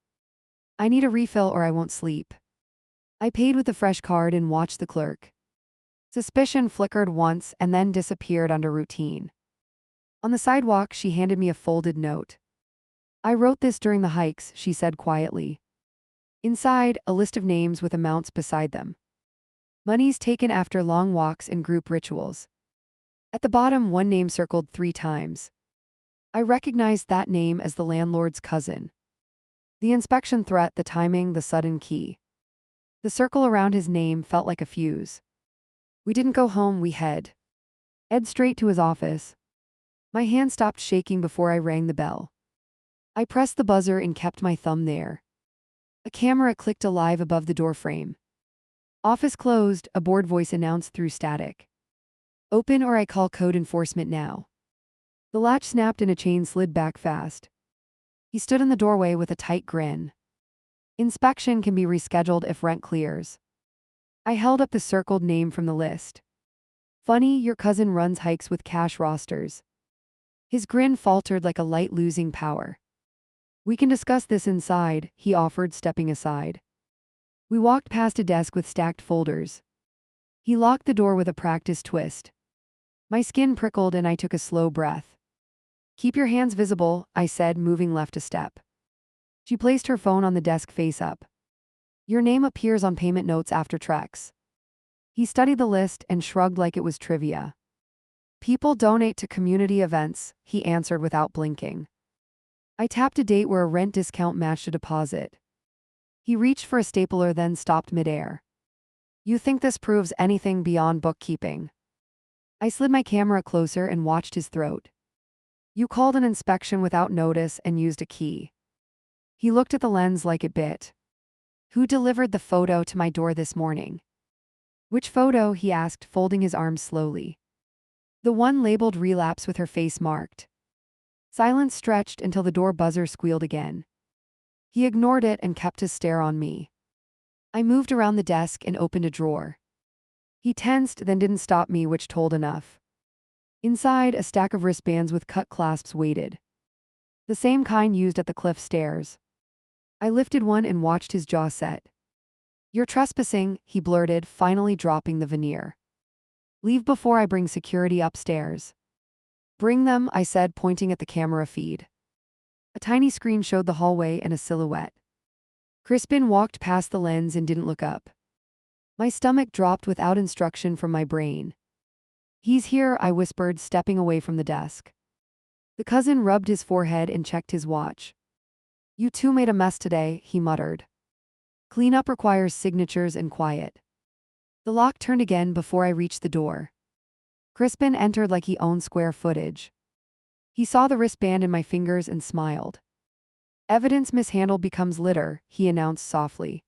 I need a refill or I won't sleep. I paid with the fresh card and watched the clerk. Suspicion flickered once and then disappeared under routine. On the sidewalk, she handed me a folded note. I wrote this during the hikes, she said quietly. Inside, a list of names with amounts beside them. Monies taken after long walks and group rituals. At the bottom, one name circled 3 times. I recognized that name as the landlord's cousin. The inspection threat, the timing, the sudden key. The circle around his name felt like a fuse. We didn't go home, we head straight to his office. My hand stopped shaking before I rang the bell. I pressed the buzzer and kept my thumb there. A camera clicked alive above the doorframe. Office closed, a bored voice announced through static. Open or I call code enforcement now. The latch snapped and a chain slid back fast. He stood in the doorway with a tight grin. Inspection can be rescheduled if rent clears. I held up the circled name from the list. Funny, your cousin runs hikes with cash rosters. His grin faltered like a light losing power. We can discuss this inside, he offered, stepping aside. We walked past a desk with stacked folders. He locked the door with a practiced twist. My skin prickled and I took a slow breath. Keep your hands visible, I said, moving left a step. She placed her phone on the desk face up. Your name appears on payment notes after Trex. He studied the list and shrugged like it was trivia. People donate to community events, he answered without blinking. I tapped a date where a rent discount matched a deposit. He reached for a stapler then stopped midair. You think this proves anything beyond bookkeeping? I slid my camera closer and watched his throat. You called an inspection without notice and used a key. He looked at the lens like it bit. Who delivered the photo to my door this morning? Which photo? He asked, folding his arms slowly. The one labeled relapse with her face marked. Silence stretched until the door buzzer squealed again. He ignored it and kept his stare on me. I moved around the desk and opened a drawer. He tensed, then didn't stop me, which told enough. Inside, a stack of wristbands with cut clasps waited. The same kind used at the cliff stairs. I lifted one and watched his jaw set. You're trespassing, he blurted, finally dropping the veneer. Leave before I bring security upstairs. Bring them, I said, pointing at the camera feed. A tiny screen showed the hallway and a silhouette. Crispin walked past the lens and didn't look up. My stomach dropped without instruction from my brain. He's here, I whispered, stepping away from the desk. The cousin rubbed his forehead and checked his watch. You two made a mess today, he muttered. Cleanup requires signatures and quiet. The lock turned again before I reached the door. Crispin entered like he owned square footage. He saw the wristband in my fingers and smiled. Evidence mishandled becomes litter, he announced softly.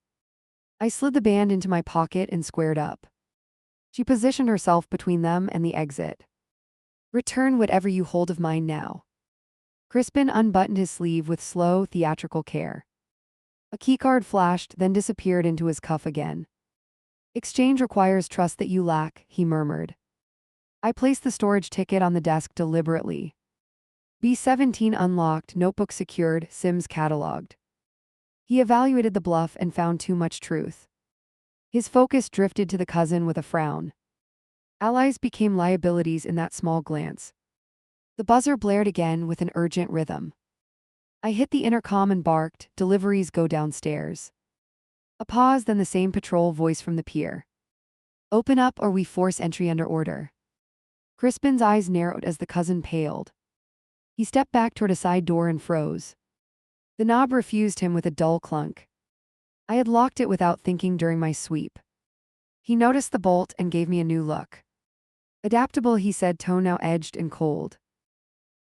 I slid the band into my pocket and squared up. She positioned herself between them and the exit. Return whatever you hold of mine now. Crispin unbuttoned his sleeve with slow, theatrical care. A keycard flashed, then disappeared into his cuff again. Exchange requires trust that you lack, he murmured. I placed the storage ticket on the desk deliberately. B-17 unlocked, notebook secured, Sims cataloged. He evaluated the bluff and found too much truth. His focus drifted to the cousin with a frown. Allies became liabilities in that small glance. The buzzer blared again with an urgent rhythm. I hit the intercom and barked, deliveries go downstairs. A pause, then the same patrol voice from the pier. Open up or we force entry under order. Crispin's eyes narrowed as the cousin paled. He stepped back toward a side door and froze. The knob refused him with a dull clunk. I had locked it without thinking during my sweep. He noticed the bolt and gave me a new look. Adaptable, he said, tone now edged and cold.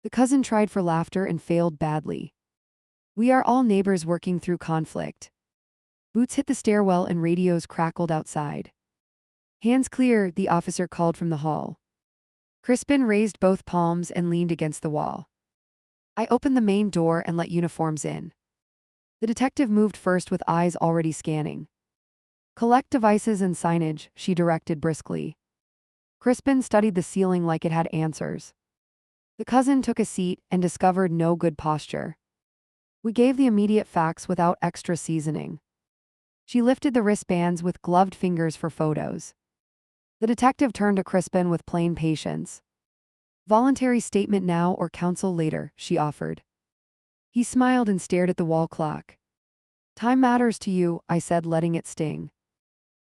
The cousin tried for laughter and failed badly. We are all neighbors working through conflict. Boots hit the stairwell and radios crackled outside. Hands clear, the officer called from the hall. Crispin raised both palms and leaned against the wall. I opened the main door and let uniforms in. The detective moved first with eyes already scanning. Collect devices and signage, she directed briskly. Crispin studied the ceiling like it had answers. The cousin took a seat and discovered no good posture. We gave the immediate facts without extra seasoning. She lifted the wristbands with gloved fingers for photos. The detective turned to Crispin with plain patience. Voluntary statement now or counsel later, she offered. He smiled and stared at the wall clock. Time matters to you, I said, letting it sting.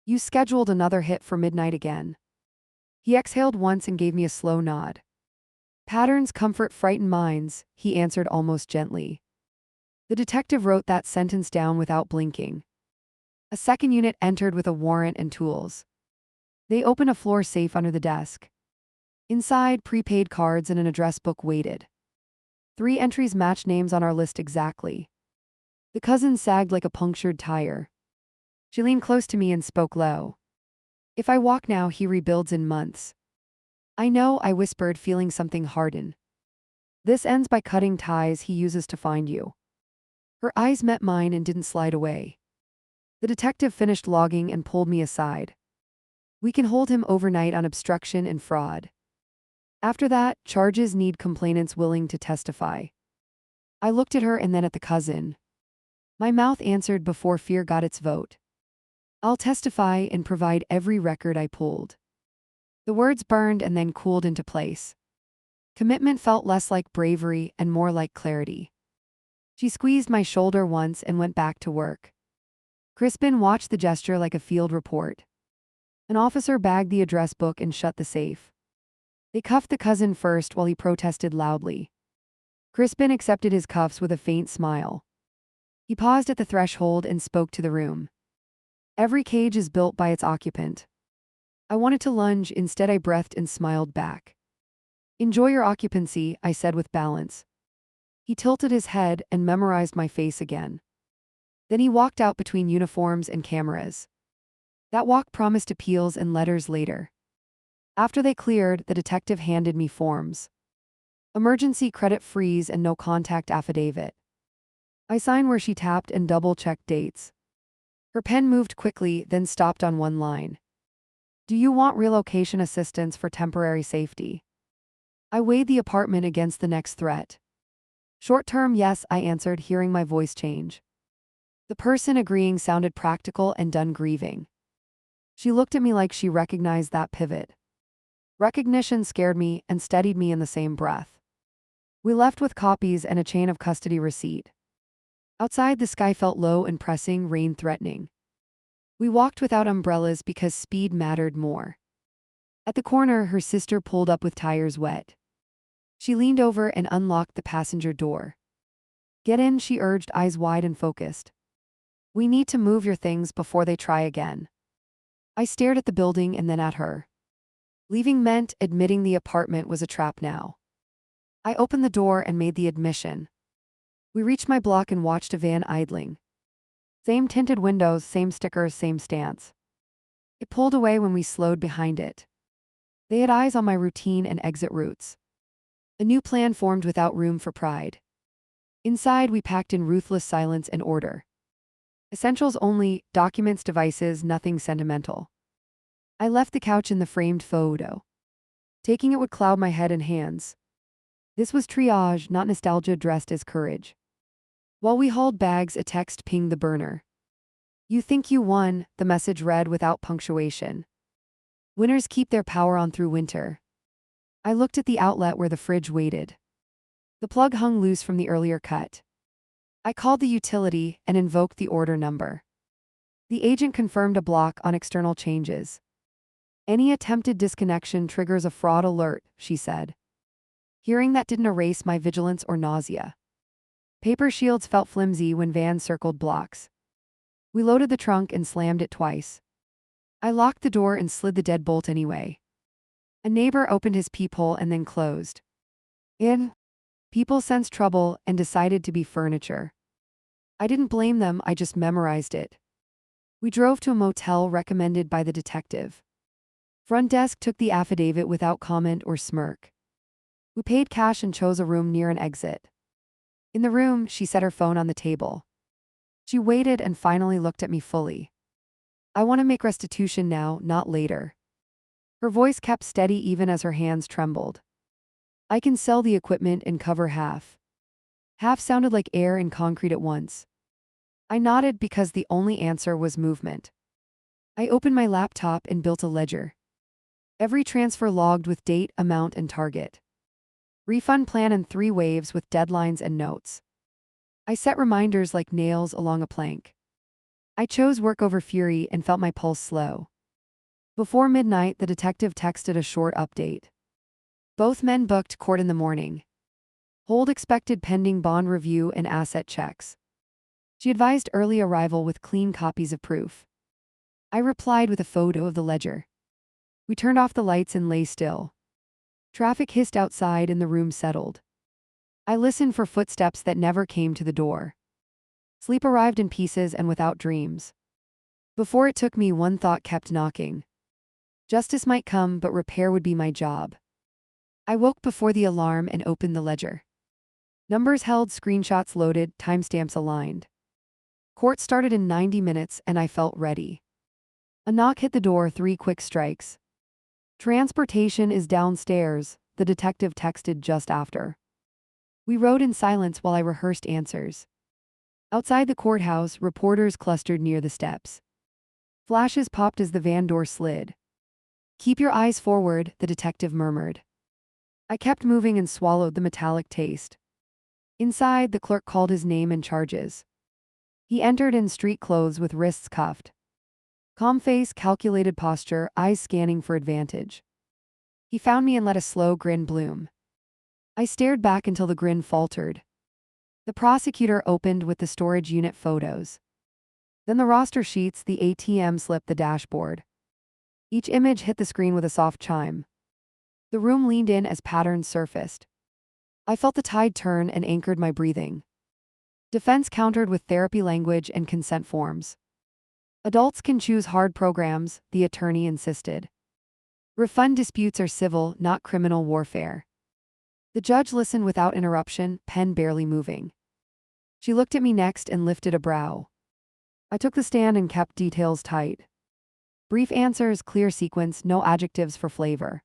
You scheduled another hit for midnight again. He exhaled once and gave me a slow nod. Patterns comfort frightened minds, he answered almost gently. The detective wrote that sentence down without blinking. A second unit entered with a warrant and tools. They opened a floor safe under the desk. Inside, prepaid cards and an address book waited. 3 entries matched names on our list exactly. The cousin sagged like a punctured tire. She leaned close to me and spoke low. If I walk now, he rebuilds in months. I know, I whispered, feeling something harden. This ends by cutting ties he uses to find you. Her eyes met mine and didn't slide away. The detective finished logging and pulled me aside. We can hold him overnight on obstruction and fraud. After that, charges need complainants willing to testify. I looked at her and then at the cousin. My mouth answered before fear got its vote. I'll testify and provide every record I pulled. The words burned and then cooled into place. Commitment felt less like bravery and more like clarity. She squeezed my shoulder once and went back to work. Crispin watched the gesture like a field report. An officer bagged the address book and shut the safe. They cuffed the cousin first while he protested loudly. Crispin accepted his cuffs with a faint smile. He paused at the threshold and spoke to the room. Every cage is built by its occupant. I wanted to lunge, instead I breathed and smiled back. Enjoy your occupancy, I said with balance. He tilted his head and memorized my face again. Then he walked out between uniforms and cameras. That walk promised appeals and letters later. After they cleared, the detective handed me forms. Emergency credit freeze and no contact affidavit. I signed where she tapped and double-checked dates. Her pen moved quickly, then stopped on one line. Do you want relocation assistance for temporary safety? I weighed the apartment against the next threat. Short-term, yes, I answered, hearing my voice change. The person agreeing sounded practical and done grieving. She looked at me like she recognized that pivot. Recognition scared me and steadied me in the same breath. We left with copies and a chain of custody receipt. Outside, the sky felt low and pressing, rain threatening. We walked without umbrellas because speed mattered more. At the corner, her sister pulled up with tires wet. She leaned over and unlocked the passenger door. Get in, she urged, eyes wide and focused. We need to move your things before they try again. I stared at the building and then at her. Leaving meant admitting the apartment was a trap now. I opened the door and made the admission. We reached my block and watched a van idling. Same tinted windows, same stickers, same stance. It pulled away when we slowed behind it. They had eyes on my routine and exit routes. A new plan formed without room for pride. Inside, we packed in ruthless silence and order. Essentials only, documents, devices, nothing sentimental. I left the couch in the framed photo. Taking it would cloud my head and hands. This was triage, not nostalgia dressed as courage. While we hauled bags, a text pinged the burner. You think you won, the message read without punctuation. Winners keep their power on through winter. I looked at the outlet where the fridge waited. The plug hung loose from the earlier cut. I called the utility and invoked the order number. The agent confirmed a block on external changes. Any attempted disconnection triggers a fraud alert, she said. Hearing that didn't erase my vigilance or nausea. Paper shields felt flimsy when vans circled blocks. We loaded the trunk and slammed it twice. I locked the door and slid the deadbolt anyway. A neighbor opened his peephole and then closed. In. People sensed trouble and decided to be furniture. I didn't blame them, I just memorized it. We drove to a motel recommended by the detective. Front desk took the affidavit without comment or smirk. We paid cash and chose a room near an exit. In the room, she set her phone on the table. She waited and finally looked at me fully. I want to make restitution now, not later. Her voice kept steady even as her hands trembled. I can sell the equipment and cover half. Half sounded like air and concrete at once. I nodded because the only answer was movement. I opened my laptop and built a ledger. Every transfer logged with date, amount, and target. Refund plan in 3 waves with deadlines and notes. I set reminders like nails along a plank. I chose work over fury and felt my pulse slow. Before midnight, the detective texted a short update. Both men booked court in the morning. Hold expected pending bond review and asset checks. She advised early arrival with clean copies of proof. I replied with a photo of the ledger. We turned off the lights and lay still. Traffic hissed outside and the room settled. I listened for footsteps that never came to the door. Sleep arrived in pieces and without dreams. Before it took me, one thought kept knocking. Justice might come, but repair would be my job. I woke before the alarm and opened the ledger. Numbers held, screenshots loaded, timestamps aligned. Court started in 90 minutes and I felt ready. A knock hit the door, 3 quick strikes. Transportation is downstairs, the detective texted just after. We rode in silence while I rehearsed answers. Outside the courthouse, reporters clustered near the steps. Flashes popped as the van door slid. "Keep your eyes forward," the detective murmured. I kept moving and swallowed the metallic taste. Inside, the clerk called his name and charges. He entered in street clothes with wrists cuffed. Calm face, calculated posture, eyes scanning for advantage. He found me and let a slow grin bloom. I stared back until the grin faltered. The prosecutor opened with the storage unit photos. Then the roster sheets, the ATM slip, the dashboard. Each image hit the screen with a soft chime. The room leaned in as patterns surfaced. I felt the tide turn and anchored my breathing. Defense countered with therapy language and consent forms. Adults can choose hard programs, the attorney insisted. Refund disputes are civil, not criminal warfare. The judge listened without interruption, pen barely moving. She looked at me next and lifted a brow. I took the stand and kept details tight. Brief answers, clear sequence, no adjectives for flavor.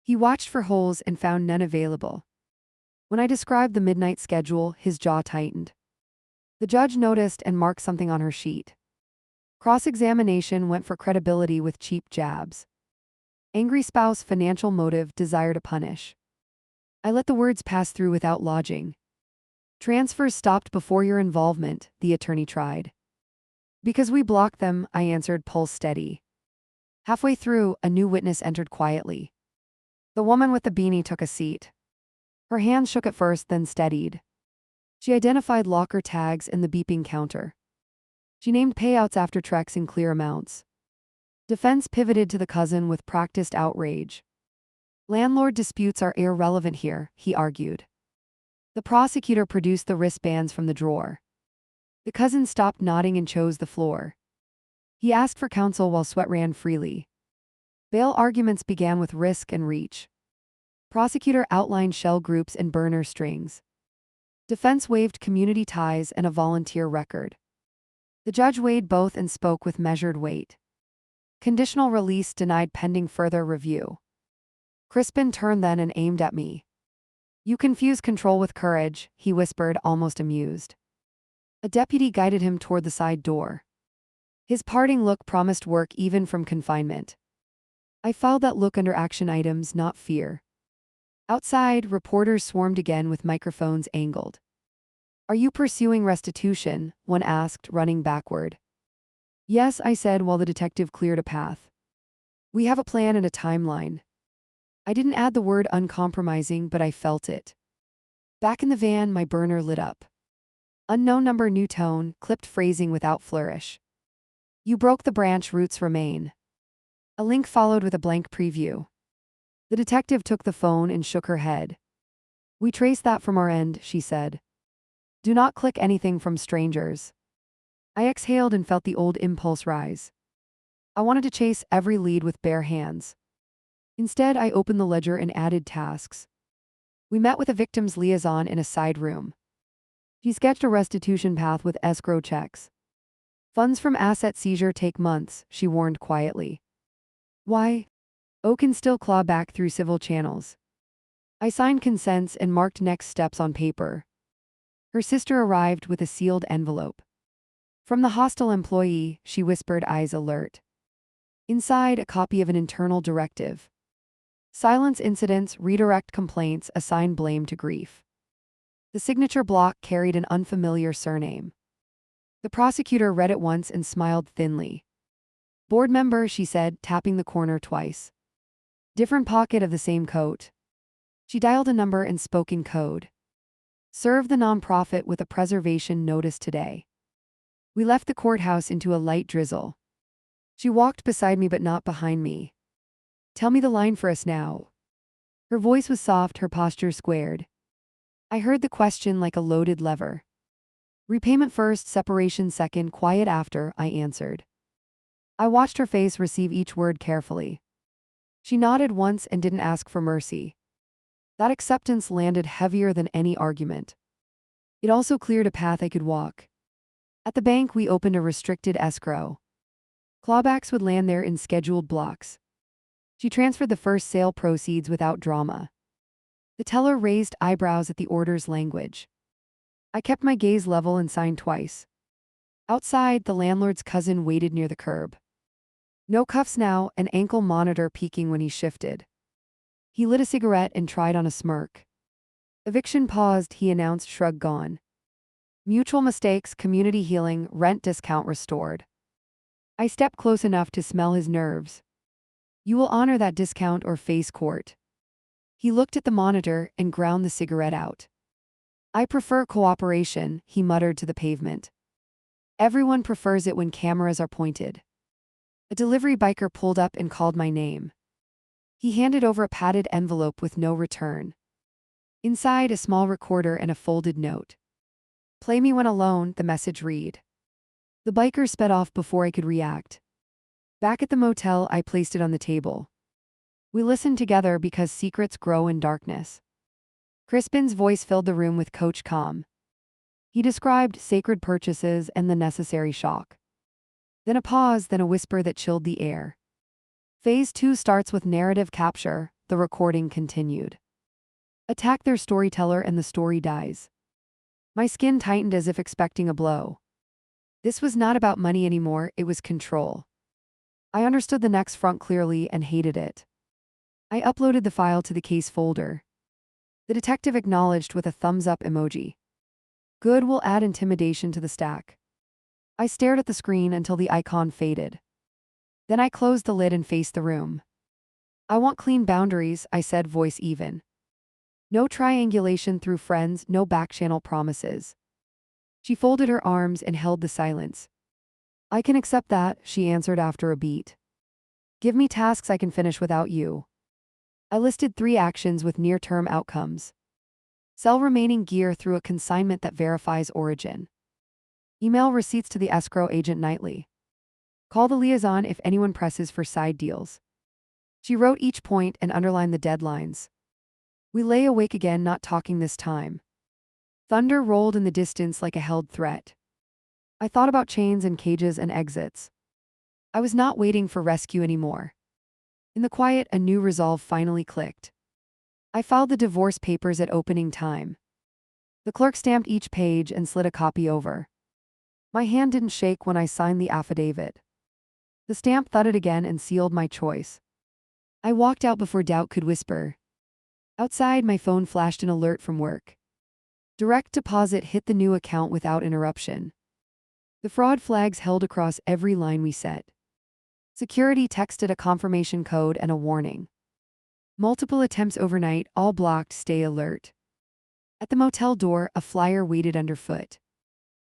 He watched for holes and found none available. When I described the midnight schedule, his jaw tightened. The judge noticed and marked something on her sheet. Cross-examination went for credibility with cheap jabs. Angry spouse, financial motive, desire to punish. I let the words pass through without lodging. Transfers stopped before your involvement, the attorney tried. Because we blocked them, I answered, pulse steady. Halfway through, a new witness entered quietly. The woman with the beanie took a seat. Her hands shook at first, then steadied. She identified locker tags and the beeping counter. She named payouts after treks in clear amounts. Defense pivoted to the cousin with practiced outrage. Landlord disputes are irrelevant here, he argued. The prosecutor produced the wristbands from the drawer. The cousin stopped nodding and chose the floor. He asked for counsel while sweat ran freely. Bail arguments began with risk and reach. Prosecutor outlined shell groups and burner strings. Defense waived community ties and a volunteer record. The judge weighed both and spoke with measured weight. Conditional release denied pending further review. Crispin turned then and aimed at me. You confuse control with courage, he whispered, almost amused. A deputy guided him toward the side door. His parting look promised work even from confinement. I filed that look under action items, not fear. Outside, reporters swarmed again with microphones angled. Are you pursuing restitution? One asked, running backward. Yes, I said while the detective cleared a path. We have a plan and a timeline. I didn't add the word uncompromising, but I felt it. Back in the van, my burner lit up. Unknown number, new tone, clipped phrasing without flourish. You broke the branch, roots remain. A link followed with a blank preview. The detective took the phone and shook her head. We traced that from our end, she said. Do not click anything from strangers. I exhaled and felt the old impulse rise. I wanted to chase every lead with bare hands. Instead, I opened the ledger and added tasks. We met with a victim's liaison in a side room. She sketched a restitution path with escrow checks. Funds from asset seizure take months, she warned quietly. Why? O can still claw back through civil channels. I signed consents and marked next steps on paper. Her sister arrived with a sealed envelope. From the hostile employee, she whispered, eyes alert. Inside, a copy of an internal directive. Silence incidents, redirect complaints, assign blame to grief. The signature block carried an unfamiliar surname. The prosecutor read it once and smiled thinly. Board member, she said, tapping the corner twice. Different pocket of the same coat. She dialed a number and spoke in code. Serve the nonprofit with a preservation notice today. We left the courthouse into a light drizzle. She walked beside me but not behind me. Tell me the line for us now. Her voice was soft, her posture squared. I heard the question like a loaded lever. Repayment first, separation second, quiet after, I answered. I watched her face receive each word carefully. She nodded once and didn't ask for mercy. That acceptance landed heavier than any argument. It also cleared a path I could walk. At the bank, we opened a restricted escrow. Clawbacks would land there in scheduled blocks. She transferred the first sale proceeds without drama. The teller raised eyebrows at the order's language. I kept my gaze level and signed twice. Outside, the landlord's cousin waited near the curb. No cuffs now, an ankle monitor peaking when he shifted. He lit a cigarette and tried on a smirk. Eviction paused, he announced, shrug gone. Mutual mistakes, community healing, rent discount restored. I stepped close enough to smell his nerves. You will honor that discount or face court. He looked at the monitor and ground the cigarette out. I prefer cooperation, he muttered to the pavement. Everyone prefers it when cameras are pointed. A delivery biker pulled up and called my name. He handed over a padded envelope with no return. Inside, a small recorder and a folded note. Play me when alone, the message read. The biker sped off before I could react. Back at the motel, I placed it on the table. We listened together because secrets grow in darkness. Crispin's voice filled the room with coach calm. He described sacred purchases and the necessary shock. Then a pause, then a whisper that chilled the air. Phase 2 starts with narrative capture, the recording continued. Attack their storyteller and the story dies. My skin tightened as if expecting a blow. This was not about money anymore, it was control. I understood the next front clearly and hated it. I uploaded the file to the case folder. The detective acknowledged with a thumbs up emoji. Good, will add intimidation to the stack. I stared at the screen until the icon faded. Then I closed the lid and faced the room. I want clean boundaries, I said, voice even. No triangulation through friends, no backchannel promises. She folded her arms and held the silence. I can accept that, she answered after a beat. Give me tasks I can finish without you. I listed 3 actions with near-term outcomes. Sell remaining gear through a consignment that verifies origin. Email receipts to the escrow agent nightly. Call the liaison if anyone presses for side deals. She wrote each point and underlined the deadlines. We lay awake again, not talking this time. Thunder rolled in the distance like a held threat. I thought about chains and cages and exits. I was not waiting for rescue anymore. In the quiet, a new resolve finally clicked. I filed the divorce papers at opening time. The clerk stamped each page and slid a copy over. My hand didn't shake when I signed the affidavit. The stamp thudded again and sealed my choice. I walked out before doubt could whisper. Outside, my phone flashed an alert from work. Direct deposit hit the new account without interruption. The fraud flags held across every line we set. Security texted a confirmation code and a warning. Multiple attempts overnight, all blocked, stay alert. At the motel door, a flyer waited underfoot.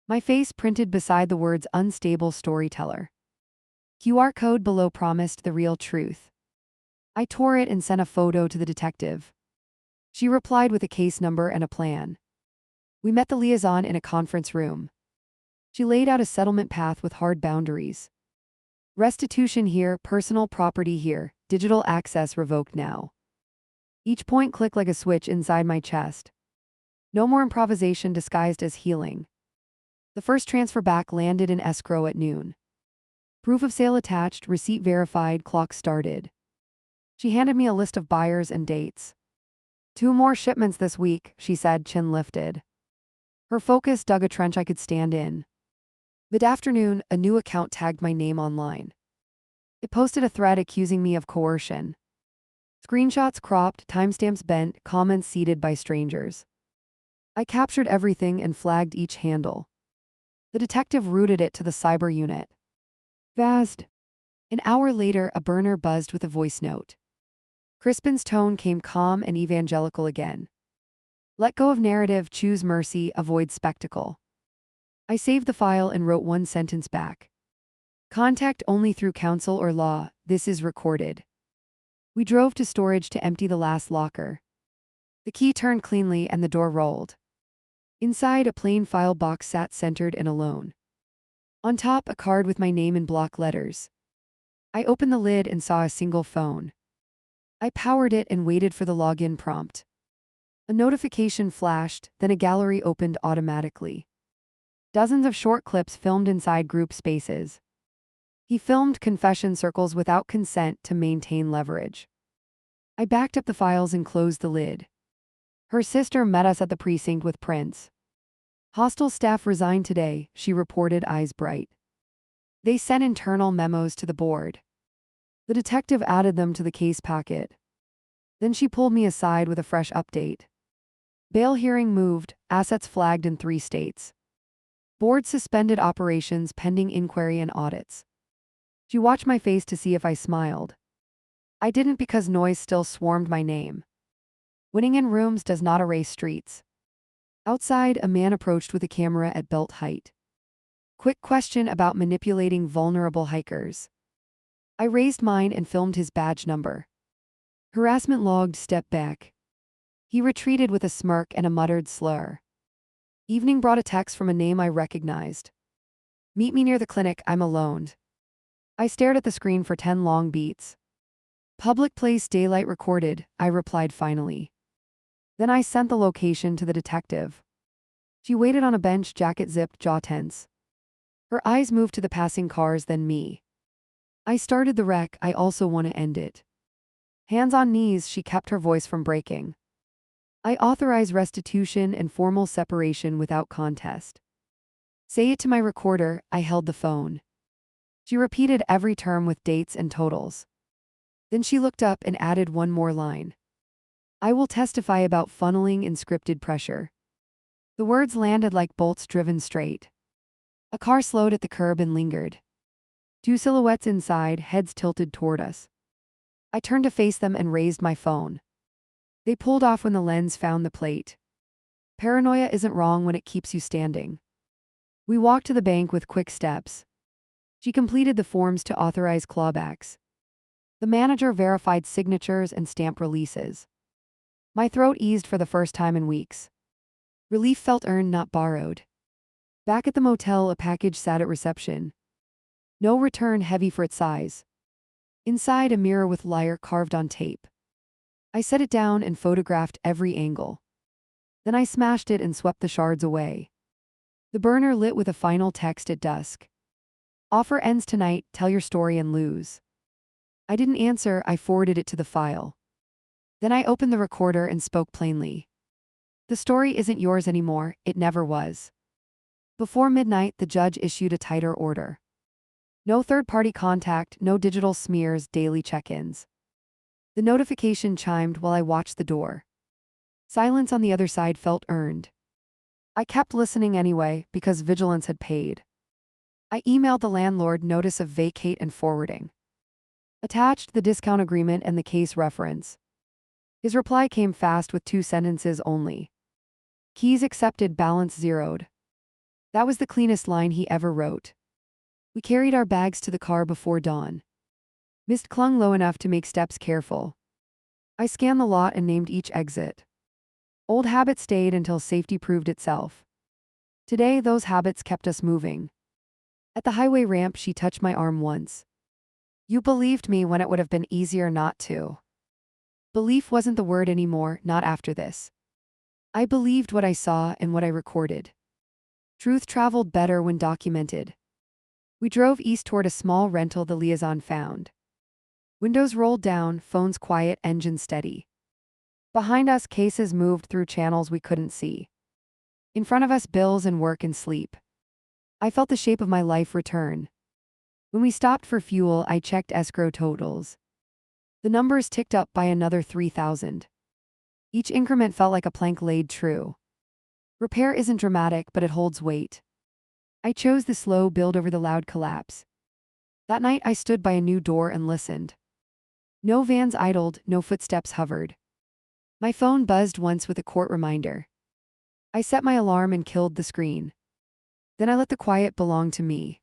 My face printed beside the words unstable storyteller. QR code below promised the real truth. I tore it and sent a photo to the detective. She replied with a case number and a plan. We met the liaison in a conference room. She laid out a settlement path with hard boundaries. Restitution here, personal property here, digital access revoked now. Each point clicked like a switch inside my chest. No more improvisation disguised as healing. The first transfer back landed in escrow at noon. Proof of sale attached, receipt verified, clock started. She handed me a list of buyers and dates. 2 more shipments this week, she said, chin lifted. Her focus dug a trench I could stand in. Mid-afternoon, a new account tagged my name online. It posted a thread accusing me of coercion. Screenshots cropped, timestamps bent, comments seeded by strangers. I captured everything and flagged each handle. The detective routed it to the cyber unit. Vast. An hour later, a burner buzzed with a voice note. Crispin's tone came calm and evangelical again. Let go of narrative, choose mercy, avoid spectacle. I saved the file and wrote 1 sentence back. Contact only through counsel or law, this is recorded. We drove to storage to empty the last locker. The key turned cleanly and the door rolled. Inside, a plain file box sat centered and alone. On top, a card with my name in block letters. I opened the lid and saw a single phone. I powered it and waited for the login prompt. A notification flashed, then a gallery opened automatically. Dozens of short clips filmed inside group spaces. He filmed confession circles without consent to maintain leverage. I backed up the files and closed the lid. Her sister met us at the precinct with Prince. Hostel staff resigned today, she reported, eyes bright. They sent internal memos to the board. The detective added them to the case packet. Then she pulled me aside with a fresh update. Bail hearing moved, assets flagged in 3 states. Board suspended operations pending inquiry and audits. She watched my face to see if I smiled. I didn't because noise still swarmed my name. Winning in rooms does not erase streets. Outside, a man approached with a camera at belt height. Quick question about manipulating vulnerable hikers. I raised mine and filmed his badge number. Harassment logged, step back. He retreated with a smirk and a muttered slur. Evening brought a text from a name I recognized. Meet me near the clinic, I'm alone. I stared at the screen for 10 long beats. Public place, daylight recorded, I replied finally. Then I sent the location to the detective. She waited on a bench, jacket zipped, jaw tense. Her eyes moved to the passing cars, then me. I started the wreck, I also want to end it. Hands on knees, she kept her voice from breaking. I authorize restitution and formal separation without contest. Say it to my recorder, I held the phone. She repeated every term with dates and totals. Then she looked up and added one more line. I will testify about funneling and scripted pressure. The words landed like bolts driven straight. A car slowed at the curb and lingered. 2 silhouettes inside, heads tilted toward us. I turned to face them and raised my phone. They pulled off when the lens found the plate. Paranoia isn't wrong when it keeps you standing. We walked to the bank with quick steps. She completed the forms to authorize clawbacks. The manager verified signatures and stamp releases. My throat eased for the first time in weeks. Relief felt earned, not borrowed. Back at the motel, a package sat at reception. No return, heavy for its size. Inside, a mirror with liar carved on tape. I set it down and photographed every angle. Then I smashed it and swept the shards away. The burner lit with a final text at dusk. Offer ends tonight, tell your story and lose. I didn't answer, I forwarded it to the file. Then I opened the recorder and spoke plainly. The story isn't yours anymore, it never was. Before midnight, the judge issued a tighter order. No third-party contact, no digital smears, daily check-ins. The notification chimed while I watched the door. Silence on the other side felt earned. I kept listening anyway, because vigilance had paid. I emailed the landlord notice of vacate and forwarding. Attached the discount agreement and the case reference. His reply came fast with 2 sentences only. Keys accepted, balance zeroed. That was the cleanest line he ever wrote. We carried our bags to the car before dawn. Mist clung low enough to make steps careful. I scanned the lot and named each exit. Old habits stayed until safety proved itself. Today, those habits kept us moving. At the highway ramp, she touched my arm once. You believed me when it would have been easier not to. Belief wasn't the word anymore, not after this. I believed what I saw and what I recorded. Truth traveled better when documented. We drove east toward a small rental the liaison found. Windows rolled down, phones quiet, engine steady. Behind us, cases moved through channels we couldn't see. In front of us, bills and work and sleep. I felt the shape of my life return. When we stopped for fuel, I checked escrow totals. The numbers ticked up by another 3,000. Each increment felt like a plank laid true. Repair isn't dramatic, but it holds weight. I chose the slow build over the loud collapse. That night, I stood by a new door and listened. No vans idled, no footsteps hovered. My phone buzzed once with a court reminder. I set my alarm and killed the screen. Then I let the quiet belong to me.